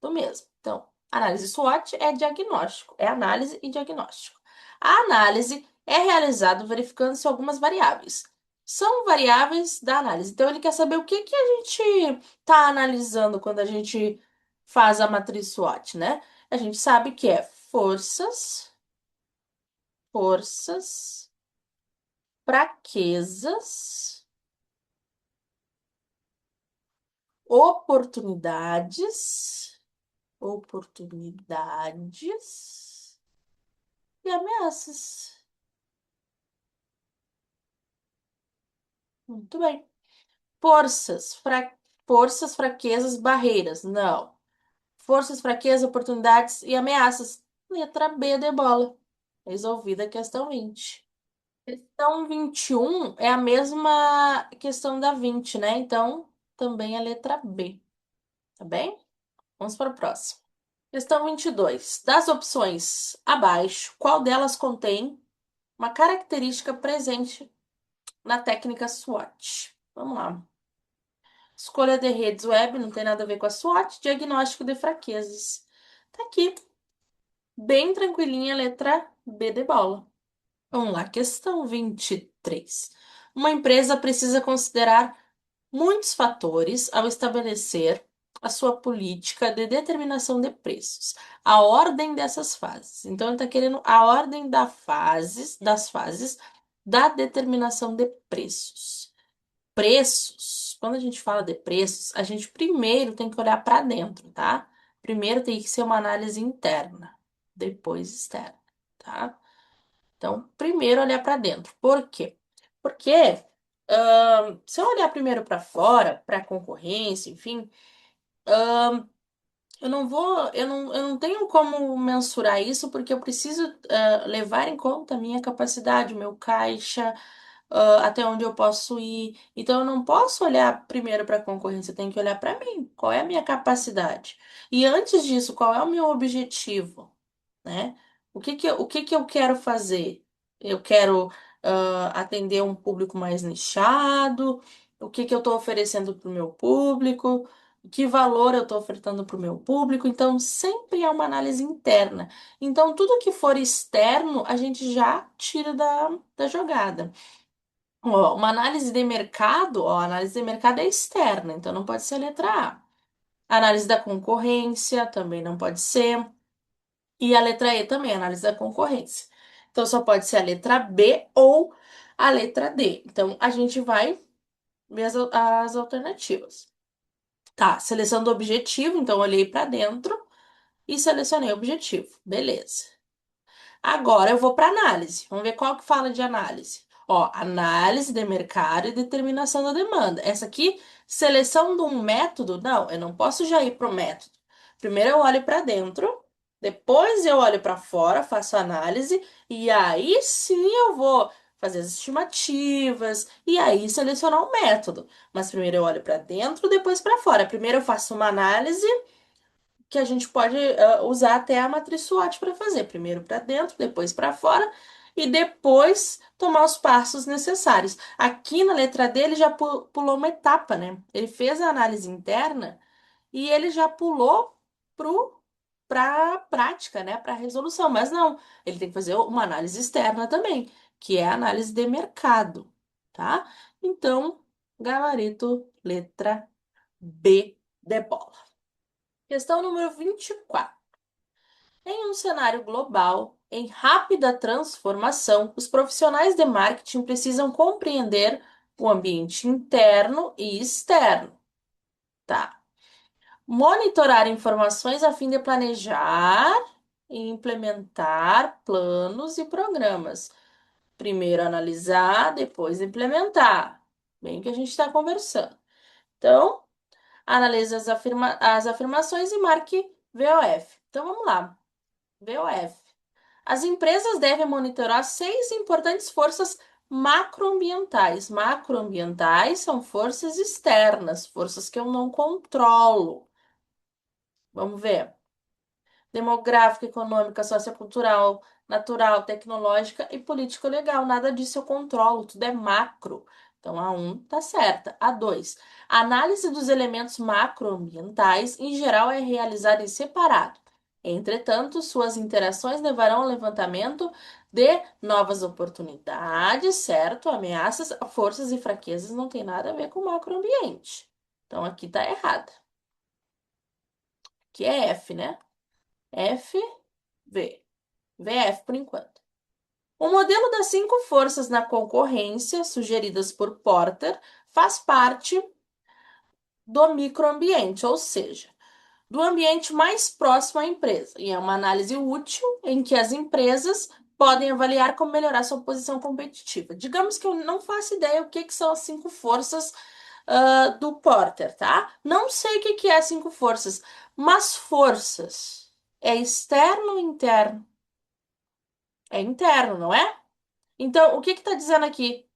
do mesmo. Então, análise SWOT é diagnóstico, é análise e diagnóstico. A análise é realizada verificando-se algumas variáveis. São variáveis da análise. Então, ele quer saber o que que a gente está analisando quando a gente faz a matriz SWOT, né? A gente sabe que é forças, fraquezas, oportunidades, oportunidades e ameaças. Muito bem. Forças, fraquezas, barreiras. Não. Forças, fraquezas, oportunidades e ameaças. Letra B de bola. Resolvida a questão 20. Questão 21 é a mesma questão da 20, né? Então, também a letra B. Tá bem? Vamos para o próximo. Questão 22. Das opções abaixo, qual delas contém uma característica presente na técnica SWOT? Vamos lá. Escolha de redes web, não tem nada a ver com a SWOT. Diagnóstico de fraquezas. Tá aqui. Bem tranquilinha, letra B de bola. Vamos lá, questão 23. Uma empresa precisa considerar muitos fatores ao estabelecer a sua política de determinação de preços. A ordem dessas fases. Então, ele está querendo a ordem das fases da determinação de preços. Preços, quando a gente fala de preços, a gente primeiro tem que olhar para dentro, tá? Primeiro tem que ser uma análise interna, depois externa, tá? Então, primeiro olhar para dentro. Por quê? Porque se eu olhar primeiro para fora, para a concorrência, enfim, eu não tenho como mensurar isso porque eu preciso levar em conta a minha capacidade, o meu caixa, até onde eu posso ir. Então, eu não posso olhar primeiro para a concorrência, eu tenho que olhar para mim, qual é a minha capacidade. E antes disso, qual é o meu objetivo, né? O que que eu quero fazer? Eu quero atender um público mais nichado? O que que eu estou oferecendo para o meu público? Que valor eu estou ofertando para o meu público? Então, sempre é uma análise interna. Então, tudo que for externo, a gente já tira da jogada. Ó, uma análise de mercado, ó, a análise de mercado é externa, então não pode ser a letra A. Análise da concorrência também não pode ser. E a letra E também, análise da concorrência. Então só pode ser a letra B ou a letra D. Então a gente vai ver as alternativas. Tá, seleção do objetivo, então olhei para dentro e selecionei o objetivo. Beleza. Agora eu vou para análise. Vamos ver qual que fala de análise. Ó, análise de mercado e determinação da demanda. Essa aqui, seleção de um método, não, eu não posso já ir para o método. Primeiro eu olho para dentro, depois eu olho para fora, faço análise e aí sim eu vou fazer as estimativas e aí selecionar o método. Mas primeiro eu olho para dentro, depois para fora. Primeiro eu faço uma análise que a gente pode usar até a matriz SWOT para fazer. Primeiro para dentro, depois para fora. e depois tomar os passos necessários. Aqui na letra D, ele já pulou uma etapa, né? Ele fez a análise interna e ele já pulou para a prática, né? Para a resolução. Mas não, ele tem que fazer uma análise externa também, que é a análise de mercado, tá? Então, gabarito, letra B de bola. Questão número 24. Em um cenário global, em rápida transformação, os profissionais de marketing precisam compreender o ambiente interno e externo. Tá. Monitorar informações a fim de planejar e implementar planos e programas. Primeiro analisar, depois implementar. Bem que a gente está conversando. Então, analise as afirmações e marque VOF. Então, vamos lá. VOF. As empresas devem monitorar 6 importantes forças macroambientais. Macroambientais são forças externas, forças que eu não controlo. Vamos ver. Demográfica, econômica, sociocultural, natural, tecnológica e político-legal. Nada disso eu controlo, tudo é macro. Então, a um tá certa. A 2, a análise dos elementos macroambientais, em geral, é realizada em separado. Entretanto, suas interações levarão ao levantamento de novas oportunidades, certo? Ameaças, forças e fraquezas não tem nada a ver com o macroambiente. Então, aqui tá errada. Que é F, né? F, V. VF por enquanto. O modelo das 5 forças na concorrência, sugeridas por Porter, faz parte do microambiente, ou seja, do ambiente mais próximo à empresa, e é uma análise útil em que as empresas podem avaliar como melhorar sua posição competitiva. Digamos que eu não faço ideia o que que são as 5 forças do Porter, tá? Não sei o que que é as 5 forças, mas forças é externo ou interno? É interno, não é? Então, o que que está dizendo aqui?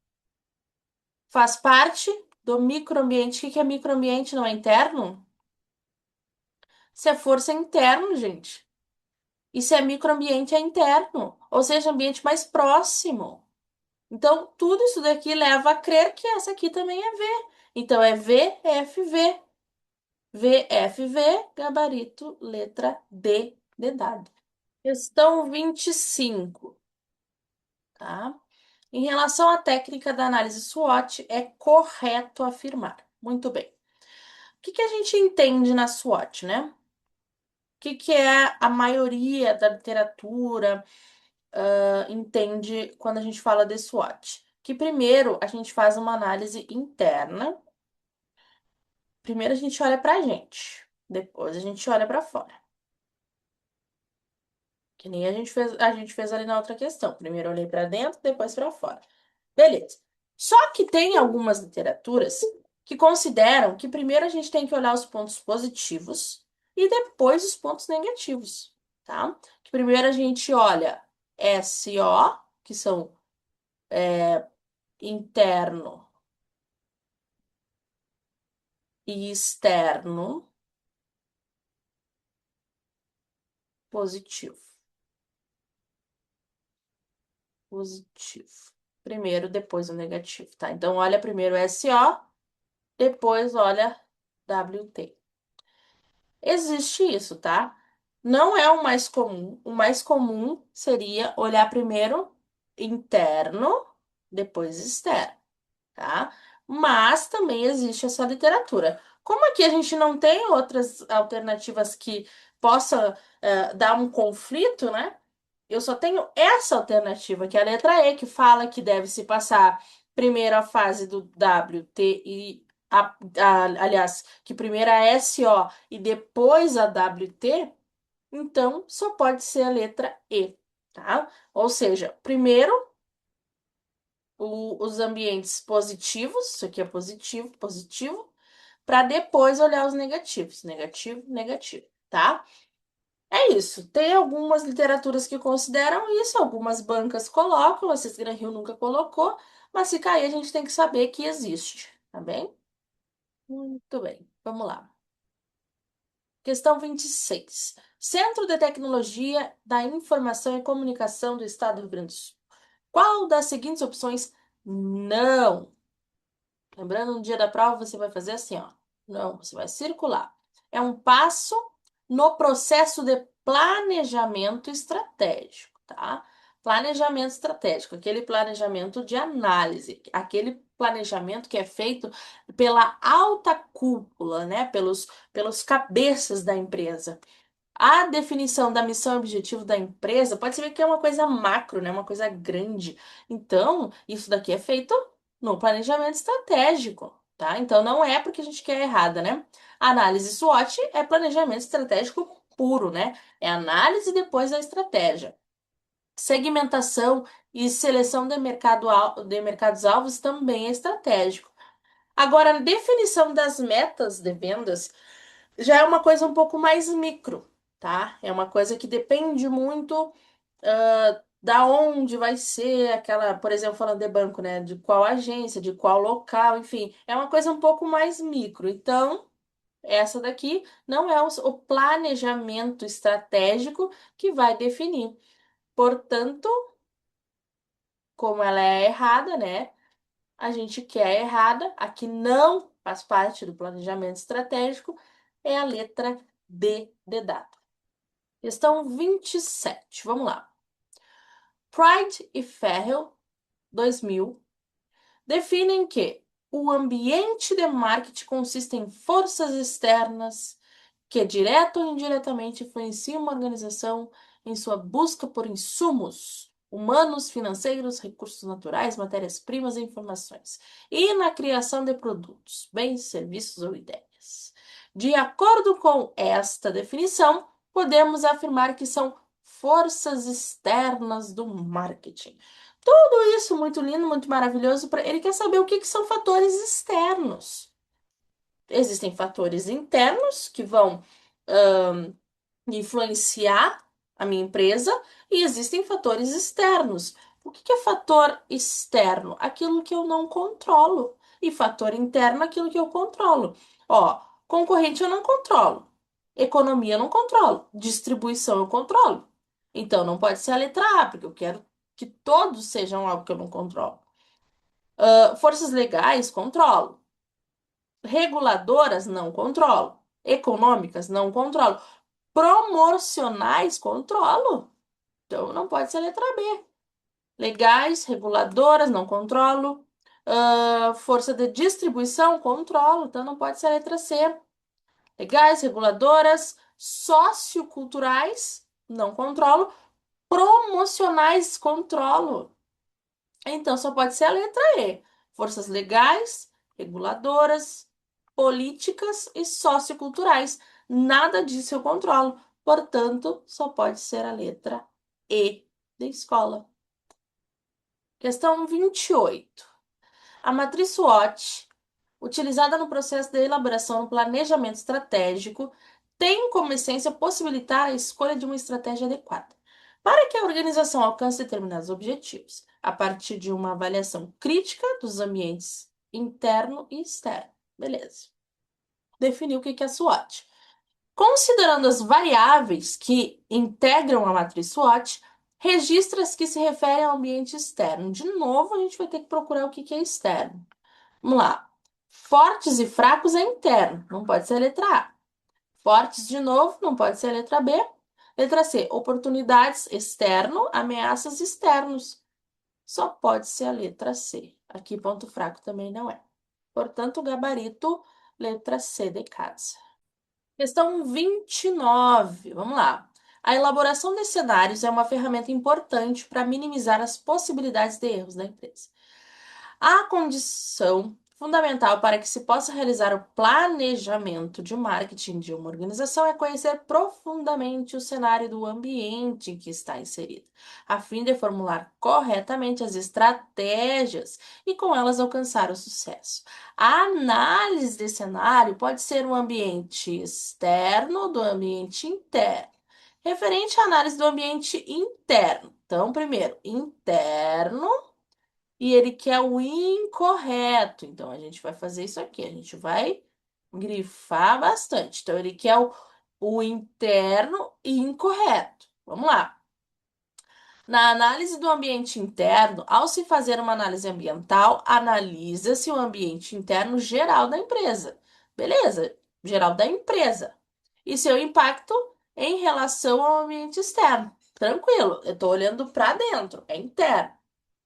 Faz parte do microambiente. O que que é microambiente, não é interno? Se é força, é interno, gente. E se é microambiente, é interno. Ou seja, ambiente mais próximo. Então, tudo isso daqui leva a crer que essa aqui também é V. Então, é VFV. VFV, gabarito, letra D de dado. Questão 25, tá? Em relação à técnica da análise SWOT, é correto afirmar. Muito bem. O que que a gente entende na SWOT, né? O que que é a maioria da literatura entende quando a gente fala de SWOT? Que primeiro a gente faz uma análise interna. Primeiro a gente olha pra gente, depois a gente olha pra fora. Que nem a gente fez ali na outra questão. Primeiro eu olhei pra dentro, depois pra fora. Beleza. Só que tem algumas literaturas que consideram que primeiro a gente tem que olhar os pontos positivos e depois os pontos negativos, tá? Que primeiro a gente olha SO, que são interno e externo, positivo. Positivo. Primeiro, depois o negativo, tá? Então, olha primeiro SO, depois olha WT. Existe isso, tá? Não é o mais comum. O mais comum seria olhar primeiro interno, depois externo, tá? Mas também existe essa literatura. Como aqui a gente não tem outras alternativas que possa dar um conflito, né? Eu só tenho essa alternativa, que é a letra E, que fala que deve se passar primeiro a fase do WT e aliás, que primeiro a SO e depois a WT, então só pode ser a letra E, tá? Ou seja, primeiro os ambientes positivos, isso aqui é positivo, positivo, para depois olhar os negativos, negativo, negativo, tá? É isso. Tem algumas literaturas que consideram isso, algumas bancas colocam, a Cisgra Rio nunca colocou, mas se cair a gente tem que saber que existe, tá bem? Muito bem, vamos lá. Questão 26. Centro de Tecnologia da Informação e Comunicação do Estado do Rio Grande do Sul. Qual das seguintes opções não? Lembrando, no dia da prova você vai fazer assim, ó. Não, você vai circular. É um passo no processo de planejamento estratégico, tá? Planejamento estratégico, aquele planejamento de análise, aquele planejamento que é feito pela alta cúpula, né? Pelos cabeças da empresa. A definição da missão e objetivo da empresa pode ser que é uma coisa macro, né? Uma coisa grande. Então, isso daqui é feito no planejamento estratégico, tá? Então, não é porque a gente quer errada, né? Análise SWOT é planejamento estratégico puro, né? É análise depois da estratégia. Segmentação e seleção de mercados-alvos também é estratégico. Agora, a definição das metas de vendas já é uma coisa um pouco mais micro, tá? É uma coisa que depende muito da onde vai ser aquela, por exemplo, falando de banco, né? De qual agência, de qual local, enfim, é uma coisa um pouco mais micro. Então, essa daqui não é o planejamento estratégico que vai definir. Portanto, como ela é errada, né? A gente quer errada, a que não faz parte do planejamento estratégico, é a letra D de dado. Questão 27. Vamos lá. Pride e Ferrell, 2000, definem que o ambiente de marketing consiste em forças externas que, direta ou indiretamente, influenciam uma organização em sua busca por insumos humanos, financeiros, recursos naturais, matérias-primas e informações, e na criação de produtos, bens, serviços ou ideias. De acordo com esta definição, podemos afirmar que são forças externas do marketing. Tudo isso muito lindo, muito maravilhoso. Ele quer saber o que que são fatores externos. Existem fatores internos que vão influenciar a minha empresa e existem fatores externos. O que que é fator externo? Aquilo que eu não controlo. E fator interno, aquilo que eu controlo. Ó, concorrente eu não controlo. Economia eu não controlo. Distribuição eu controlo. Então não pode ser a letra A, porque eu quero que todos sejam algo que eu não controlo. Forças legais, controlo. Reguladoras, não controlo. Econômicas, não controlo. Promocionais, controlo. Então, não pode ser a letra B. Legais, reguladoras, não controlo. Força de distribuição, controlo. Então, não pode ser a letra C. Legais, reguladoras, socioculturais, não controlo. Promocionais, controlo. Então, só pode ser a letra E. Forças legais, reguladoras, políticas e socioculturais. Nada disso eu controlo. Portanto, só pode ser a letra E de escola. Questão 28. A matriz SWOT, utilizada no processo de elaboração do planejamento estratégico, tem como essência possibilitar a escolha de uma estratégia adequada para que a organização alcance determinados objetivos, a partir de uma avaliação crítica dos ambientes interno e externo. Beleza. Definiu o que é SWOT. Considerando as variáveis que integram a matriz SWOT, registra as que se referem ao ambiente externo. De novo, a gente vai ter que procurar o que é externo. Vamos lá. Fortes e fracos é interno, não pode ser a letra A. Fortes, de novo, não pode ser a letra B. Letra C. Oportunidades externo, ameaças externos. Só pode ser a letra C. Aqui, ponto fraco também não é. Portanto, gabarito, letra C de casa. Questão 29. Vamos lá. A elaboração de cenários é uma ferramenta importante para minimizar as possibilidades de erros da empresa. A condição fundamental para que se possa realizar o planejamento de marketing de uma organização é conhecer profundamente o cenário do ambiente em que está inserido, a fim de formular corretamente as estratégias e com elas alcançar o sucesso. A análise de cenário pode ser um ambiente externo do ambiente interno. Referente à análise do ambiente interno. Então, primeiro, interno e ele quer o incorreto. Então, a gente vai fazer isso aqui. A gente vai grifar bastante. Então, ele quer o interno e incorreto. Vamos lá. Na análise do ambiente interno, ao se fazer uma análise ambiental, analisa-se o ambiente interno geral da empresa. Beleza, geral da empresa. E seu impacto em relação ao ambiente externo. Tranquilo, eu estou olhando para dentro, é interno.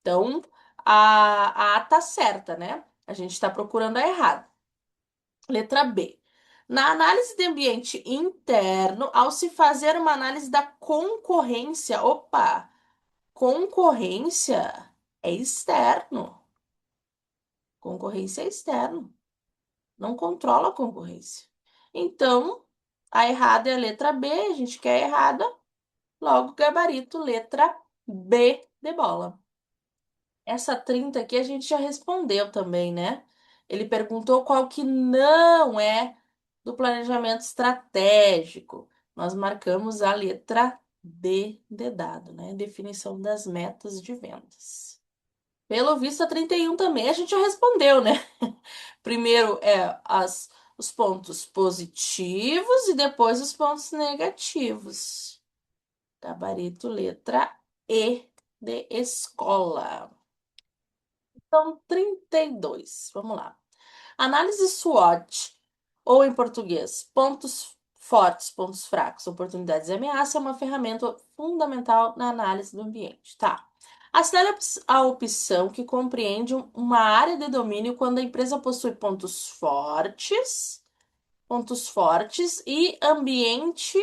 Então, a tá certa, né? A gente está procurando a errada. Letra B. Na análise de ambiente interno, ao se fazer uma análise da concorrência, opa! Concorrência é externo. Concorrência é externo. Não controla a concorrência. Então, a errada é a letra B, a gente quer a errada. Logo, gabarito, letra B de bola. Essa 30 aqui a gente já respondeu também, né? Ele perguntou qual que não é do planejamento estratégico. Nós marcamos a letra D de dado, né? Definição das metas de vendas. Pelo visto, a 31 também a gente já respondeu, né? Primeiro os pontos positivos e depois os pontos negativos. Gabarito letra E de escola. Então, 32. Vamos lá. Análise SWOT, ou em português, pontos fortes, pontos fracos, oportunidades e ameaças, é uma ferramenta fundamental na análise do ambiente. Tá. Assinale a opção que compreende uma área de domínio quando a empresa possui pontos fortes e ambiente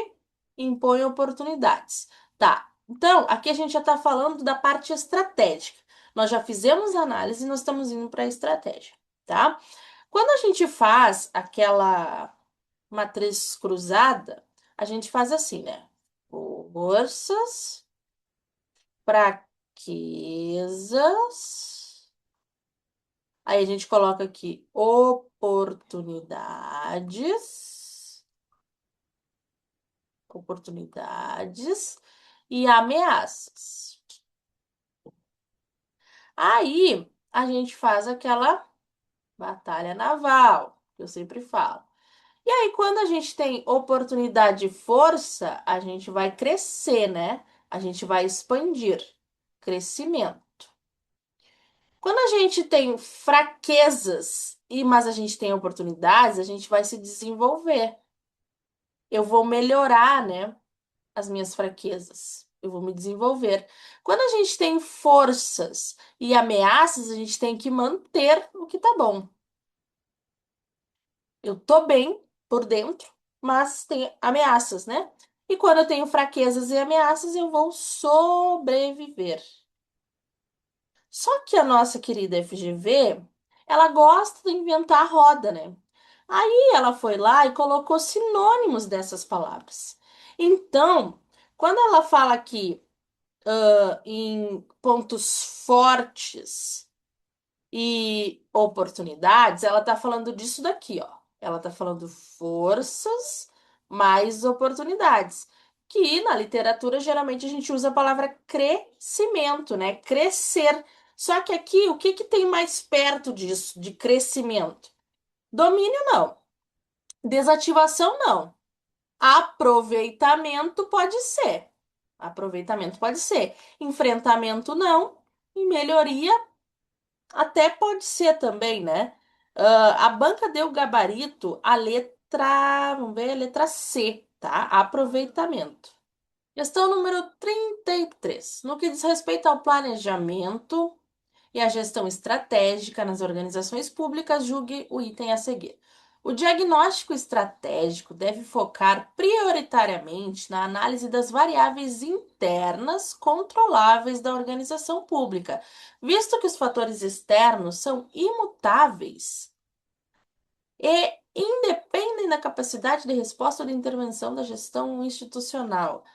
impõe oportunidades. Tá. Então, aqui a gente já está falando da parte estratégica. Nós já fizemos a análise e nós estamos indo para a estratégia, tá? Quando a gente faz aquela matriz cruzada, a gente faz assim, né? Forças, fraquezas. Aí a gente coloca aqui oportunidades e ameaças. Aí a gente faz aquela batalha naval, que eu sempre falo. E aí, quando a gente tem oportunidade e força, a gente vai crescer, né? A gente vai expandir. Crescimento. Quando a gente tem fraquezas mas a gente tem oportunidades, a gente vai se desenvolver. Eu vou melhorar, né, as minhas fraquezas. Eu vou me desenvolver. Quando a gente tem forças e ameaças, a gente tem que manter o que tá bom. Eu tô bem por dentro, mas tem ameaças, né? E quando eu tenho fraquezas e ameaças, eu vou sobreviver. Só que a nossa querida FGV, ela gosta de inventar a roda, né? Aí ela foi lá e colocou sinônimos dessas palavras. Então, quando ela fala aqui em pontos fortes e oportunidades, ela tá falando disso daqui, ó. Ela tá falando forças mais oportunidades. Que na literatura geralmente a gente usa a palavra crescimento, né? Crescer. Só que aqui, o que que tem mais perto disso, de crescimento? Domínio, não. Desativação, não. Aproveitamento pode ser. Aproveitamento pode ser. Enfrentamento, não. E melhoria até pode ser também, né? A banca deu gabarito a letra, vamos ver, a letra C, tá? Aproveitamento. Questão número 33. No que diz respeito ao planejamento e à gestão estratégica nas organizações públicas, julgue o item a seguir. O diagnóstico estratégico deve focar prioritariamente na análise das variáveis internas controláveis da organização pública, visto que os fatores externos são imutáveis e independem da capacidade de resposta ou de intervenção da gestão institucional.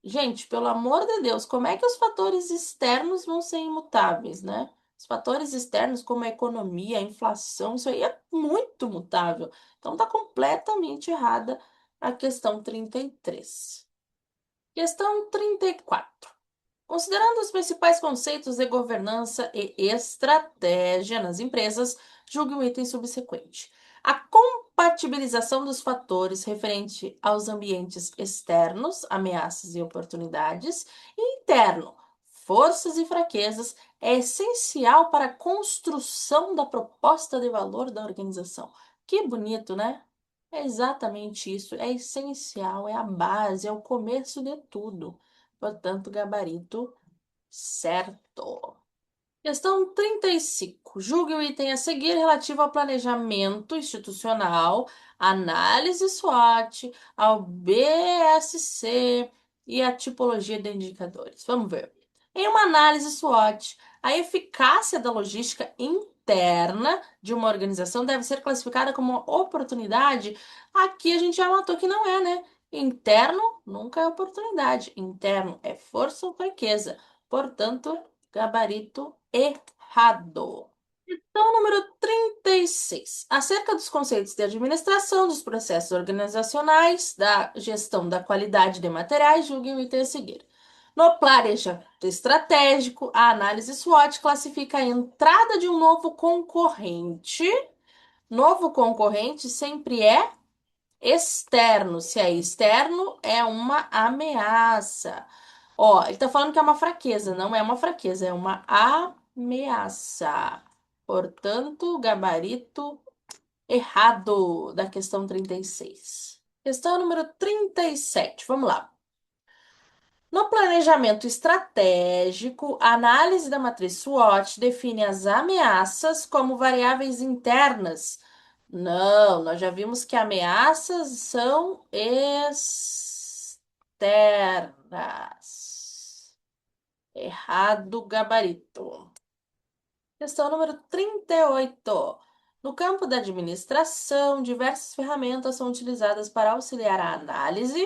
Gente, pelo amor de Deus, como é que os fatores externos vão ser imutáveis, né? Os fatores externos, como a economia, a inflação, isso aí é muito mutável. Então, tá completamente errada a questão 33. Questão 34. Considerando os principais conceitos de governança e estratégia nas empresas, julgue o item subsequente. A compatibilização dos fatores referente aos ambientes externos, ameaças e oportunidades, e interno, forças e fraquezas é essencial para a construção da proposta de valor da organização. Que bonito, né? É exatamente isso. É essencial, é a base, é o começo de tudo. Portanto, gabarito certo. Questão 35. Julgue o item a seguir relativo ao planejamento institucional, análise SWOT, ao BSC e à tipologia de indicadores. Vamos ver. Em uma análise SWOT, a eficácia da logística interna de uma organização deve ser classificada como uma oportunidade. Aqui a gente já matou que não é, né? Interno nunca é oportunidade. Interno é força ou fraqueza. Portanto, gabarito errado. Então, número 36. Acerca dos conceitos de administração dos processos organizacionais, da gestão da qualidade de materiais, julgue o item a seguir. No planejamento estratégico, a análise SWOT classifica a entrada de um novo concorrente. Novo concorrente sempre é externo. Se é externo, é uma ameaça. Ó, ele tá falando que é uma fraqueza. Não é uma fraqueza, é uma ameaça. Portanto, gabarito errado da questão 36. Questão número 37. Vamos lá. No planejamento estratégico, a análise da matriz SWOT define as ameaças como variáveis internas. Não, nós já vimos que ameaças são externas. Errado, gabarito. Questão número 38. No campo da administração, diversas ferramentas são utilizadas para auxiliar a análise.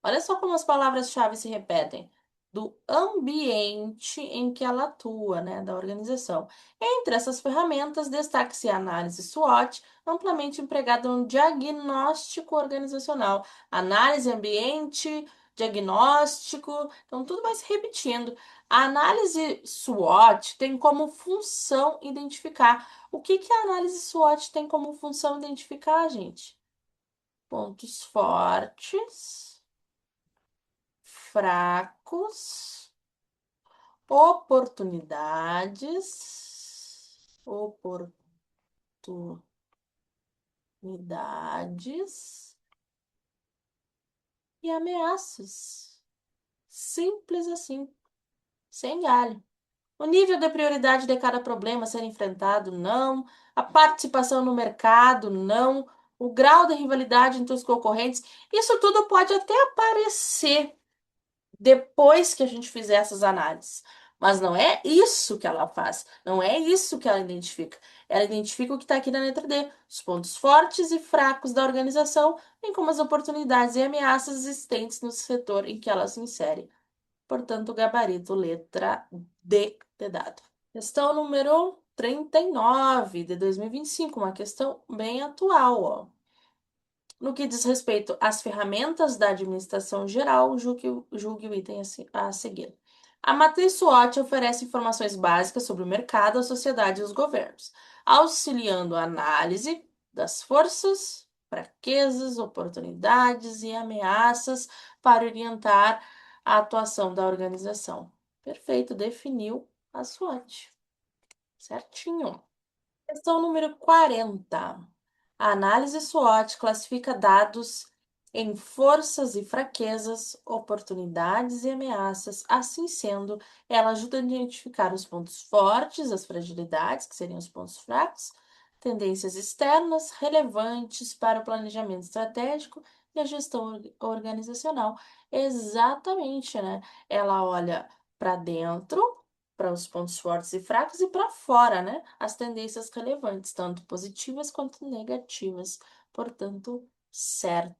Olha só como as palavras-chave se repetem. Do ambiente em que ela atua, né, da organização. Entre essas ferramentas, destaque-se a análise SWOT, amplamente empregada no diagnóstico organizacional. Análise ambiente, diagnóstico, então tudo vai se repetindo. A análise SWOT tem como função identificar. O que que a análise SWOT tem como função identificar, gente? Pontos fortes, fracos, oportunidades e ameaças. Simples assim, sem galho. O nível de prioridade de cada problema a ser enfrentado, não. A participação no mercado, não. O grau de rivalidade entre os concorrentes, isso tudo pode até aparecer depois que a gente fizer essas análises. Mas não é isso que ela faz, não é isso que ela identifica. Ela identifica o que está aqui na letra D, os pontos fortes e fracos da organização, bem como as oportunidades e ameaças existentes no setor em que ela se insere. Portanto, o gabarito letra D de dado. Questão número 39 de 2025, uma questão bem atual, ó. No que diz respeito às ferramentas da administração geral, julgue o item a seguir. A matriz SWOT oferece informações básicas sobre o mercado, a sociedade e os governos, auxiliando a análise das forças, fraquezas, oportunidades e ameaças para orientar a atuação da organização. Perfeito, definiu a SWOT. Certinho. Questão número 40. A análise SWOT classifica dados em forças e fraquezas, oportunidades e ameaças. Assim sendo, ela ajuda a identificar os pontos fortes, as fragilidades, que seriam os pontos fracos, tendências externas relevantes para o planejamento estratégico e a gestão organizacional. Exatamente, né? Ela olha para dentro, para os pontos fortes e fracos, e para fora, né? As tendências relevantes, tanto positivas quanto negativas. Portanto, certo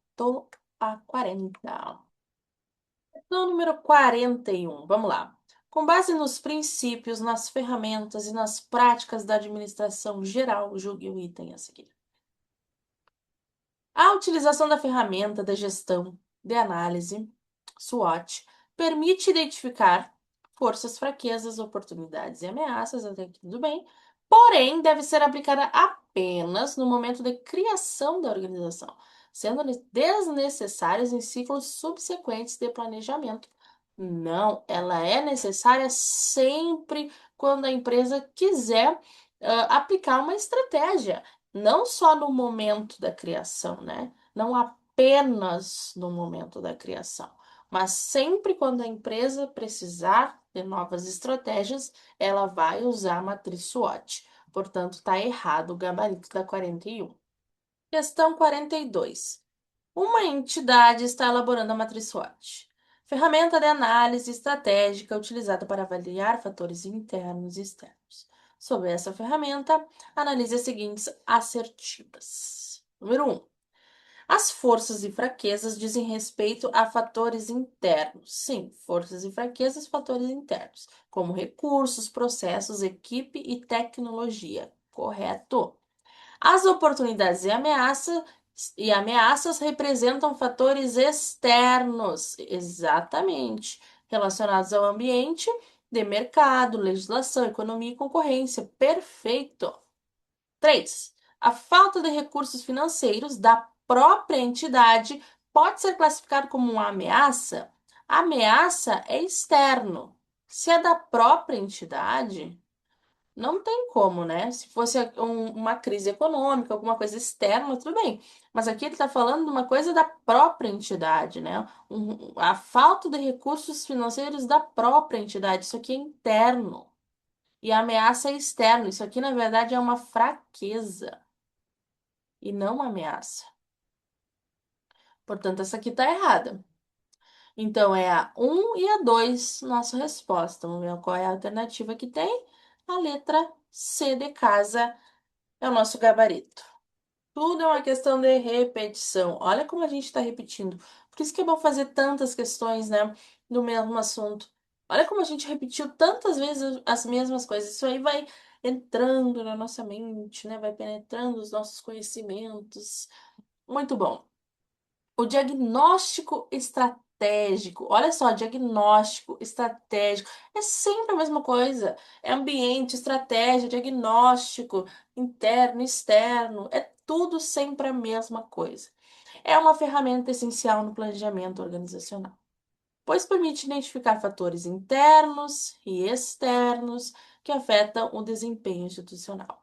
a 40. Questão número 41. Vamos lá. Com base nos princípios, nas ferramentas e nas práticas da administração geral, julgue o item a seguir. A utilização da ferramenta de gestão de análise SWOT permite identificar forças, fraquezas, oportunidades e ameaças, até aqui tudo bem, porém deve ser aplicada apenas no momento de criação da organização, sendo desnecessárias em ciclos subsequentes de planejamento. Não, ela é necessária sempre quando a empresa quiser aplicar uma estratégia, não só no momento da criação, né? Não apenas no momento da criação, mas sempre quando a empresa precisar de novas estratégias, ela vai usar a matriz SWOT. Portanto, está errado o gabarito da 41. Questão 42. Uma entidade está elaborando a matriz SWOT, ferramenta de análise estratégica utilizada para avaliar fatores internos e externos. Sobre essa ferramenta, analise as seguintes assertivas. Número 1. As forças e fraquezas dizem respeito a fatores internos. Sim, forças e fraquezas, fatores internos, como recursos, processos, equipe e tecnologia. Correto. As oportunidades e ameaças representam fatores externos, exatamente, relacionados ao ambiente de mercado, legislação, economia e concorrência. Perfeito. 3. A falta de recursos financeiros da própria entidade pode ser classificada como uma ameaça? A ameaça é externo. Se é da própria entidade, não tem como, né? Se fosse uma crise econômica, alguma coisa externa, tudo bem. Mas aqui ele está falando de uma coisa da própria entidade, né? A falta de recursos financeiros da própria entidade. Isso aqui é interno. E a ameaça é externa. Isso aqui, na verdade, é uma fraqueza e não uma ameaça. Portanto, essa aqui está errada. Então, é a um e a 2 nossa resposta. Vamos ver qual é a alternativa que tem. A letra C de casa é o nosso gabarito. Tudo é uma questão de repetição. Olha como a gente está repetindo. Por isso que é bom fazer tantas questões, né, do mesmo assunto. Olha como a gente repetiu tantas vezes as mesmas coisas. Isso aí vai entrando na nossa mente, né? Vai penetrando os nossos conhecimentos. Muito bom. O diagnóstico estratégico. Olha só, diagnóstico estratégico. É sempre a mesma coisa. É ambiente, estratégia, diagnóstico, interno, externo. É tudo sempre a mesma coisa. É uma ferramenta essencial no planejamento organizacional, pois permite identificar fatores internos e externos que afetam o desempenho institucional.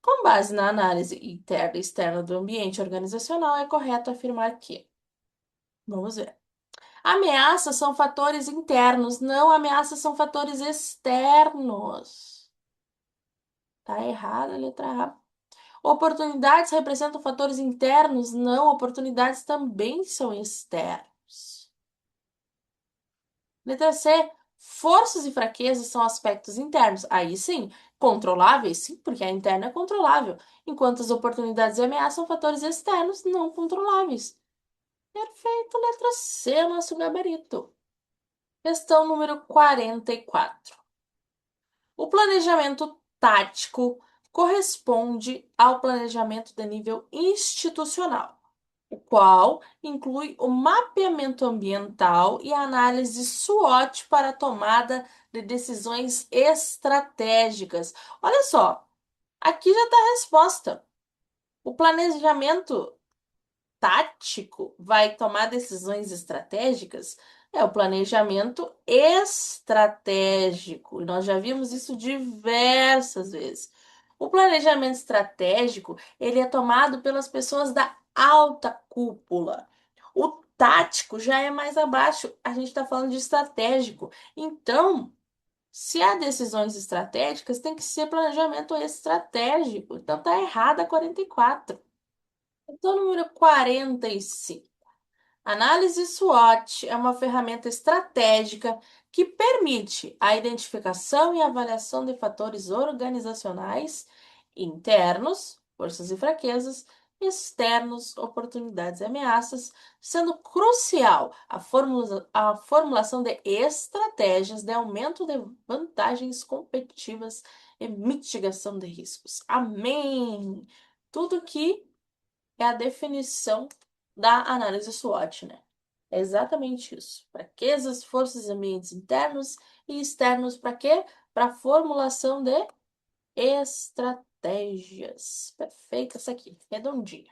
Com base na análise interna e externa do ambiente organizacional, é correto afirmar que, vamos ver. Ameaças são fatores internos, não ameaças são fatores externos. Tá errada a letra A. Oportunidades representam fatores internos, não, oportunidades também são externos. Letra C. Forças e fraquezas são aspectos internos. Aí sim, controláveis, sim, porque a interna é controlável, enquanto as oportunidades e ameaças são fatores externos, não controláveis. Perfeito, letra C, nosso gabarito. Questão número 44. O planejamento tático corresponde ao planejamento de nível institucional, o qual inclui o mapeamento ambiental e a análise SWOT para a tomada de decisões estratégicas. Olha só, aqui já está a resposta. O planejamento tático vai tomar decisões estratégicas é o planejamento estratégico. E nós já vimos isso diversas vezes. O planejamento estratégico, ele é tomado pelas pessoas da alta cúpula. O tático já é mais abaixo. A gente está falando de estratégico. Então, se há decisões estratégicas, tem que ser planejamento estratégico. Então, tá errada a 44. Então, número 45. Análise SWOT é uma ferramenta estratégica que permite a identificação e avaliação de fatores organizacionais internos, forças e fraquezas, externos, oportunidades e ameaças, sendo crucial a formulação de estratégias de aumento de vantagens competitivas e mitigação de riscos. Amém! Tudo que é a definição da análise SWOT, né? É exatamente isso. Fraquezas, forças e ambientes internos e externos para quê? Para formulação de estratégias. Perfeita essa aqui, redondinha.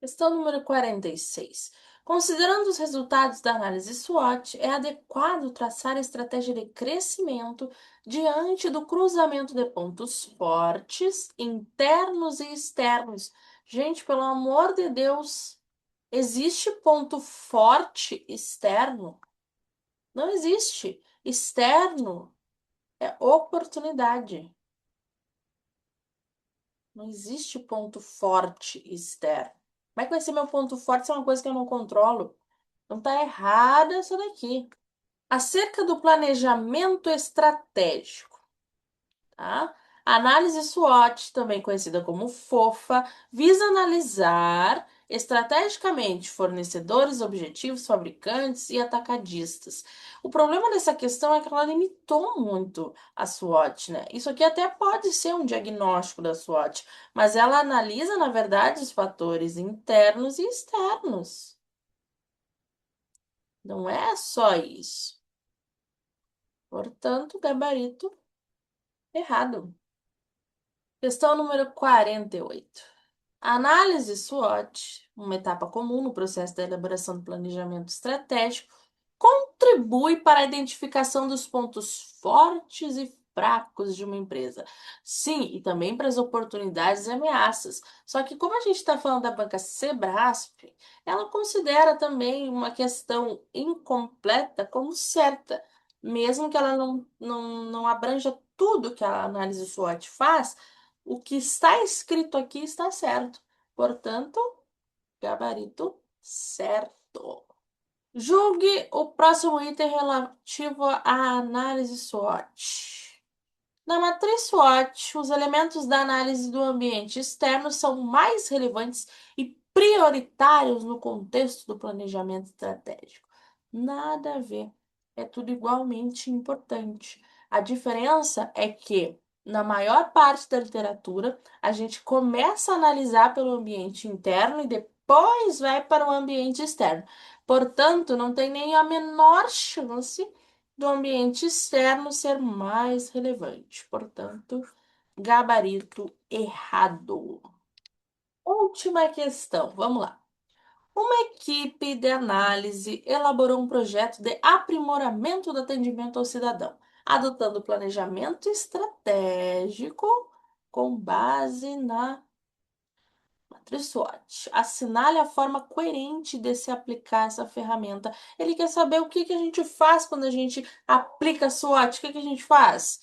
Questão número 46. Considerando os resultados da análise SWOT, é adequado traçar a estratégia de crescimento diante do cruzamento de pontos fortes, internos e externos. Gente, pelo amor de Deus, existe ponto forte externo? Não existe. Externo é oportunidade. Não existe ponto forte externo. Como é que vai ser meu ponto forte se é uma coisa que eu não controlo? Então tá errada essa daqui. Acerca do planejamento estratégico, tá? A análise SWOT, também conhecida como FOFA, visa analisar estrategicamente fornecedores, objetivos, fabricantes e atacadistas. O problema dessa questão é que ela limitou muito a SWOT, né? Isso aqui até pode ser um diagnóstico da SWOT, mas ela analisa, na verdade, os fatores internos e externos. Não é só isso. Portanto, gabarito errado. Questão número 48. A análise SWOT, uma etapa comum no processo da elaboração do planejamento estratégico, contribui para a identificação dos pontos fortes e fracos de uma empresa. Sim, e também para as oportunidades e ameaças. Só que, como a gente está falando da banca Sebrasp, ela considera também uma questão incompleta como certa, mesmo que ela não abranja tudo que a análise SWOT faz. O que está escrito aqui está certo. Portanto, gabarito certo. Julgue o próximo item relativo à análise SWOT. Na matriz SWOT, os elementos da análise do ambiente externo são mais relevantes e prioritários no contexto do planejamento estratégico. Nada a ver. É tudo igualmente importante. A diferença é que, na maior parte da literatura, a gente começa a analisar pelo ambiente interno e depois vai para o ambiente externo. Portanto, não tem nem a menor chance do ambiente externo ser mais relevante. Portanto, gabarito errado. Última questão, vamos lá. Uma equipe de análise elaborou um projeto de aprimoramento do atendimento ao cidadão, adotando planejamento estratégico com base na matriz SWOT. Assinale a forma coerente de se aplicar essa ferramenta. Ele quer saber o que que a gente faz quando a gente aplica SWOT. O que que a gente faz?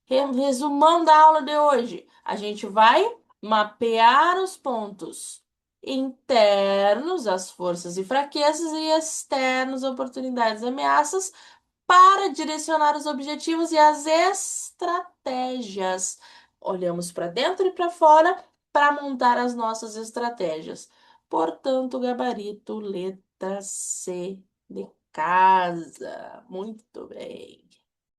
Resumão da aula de hoje. A gente vai mapear os pontos internos, as forças e fraquezas, e externos, oportunidades e ameaças, para direcionar os objetivos e as estratégias. Olhamos para dentro e para fora para montar as nossas estratégias. Portanto, gabarito, letra C de casa. Muito bem.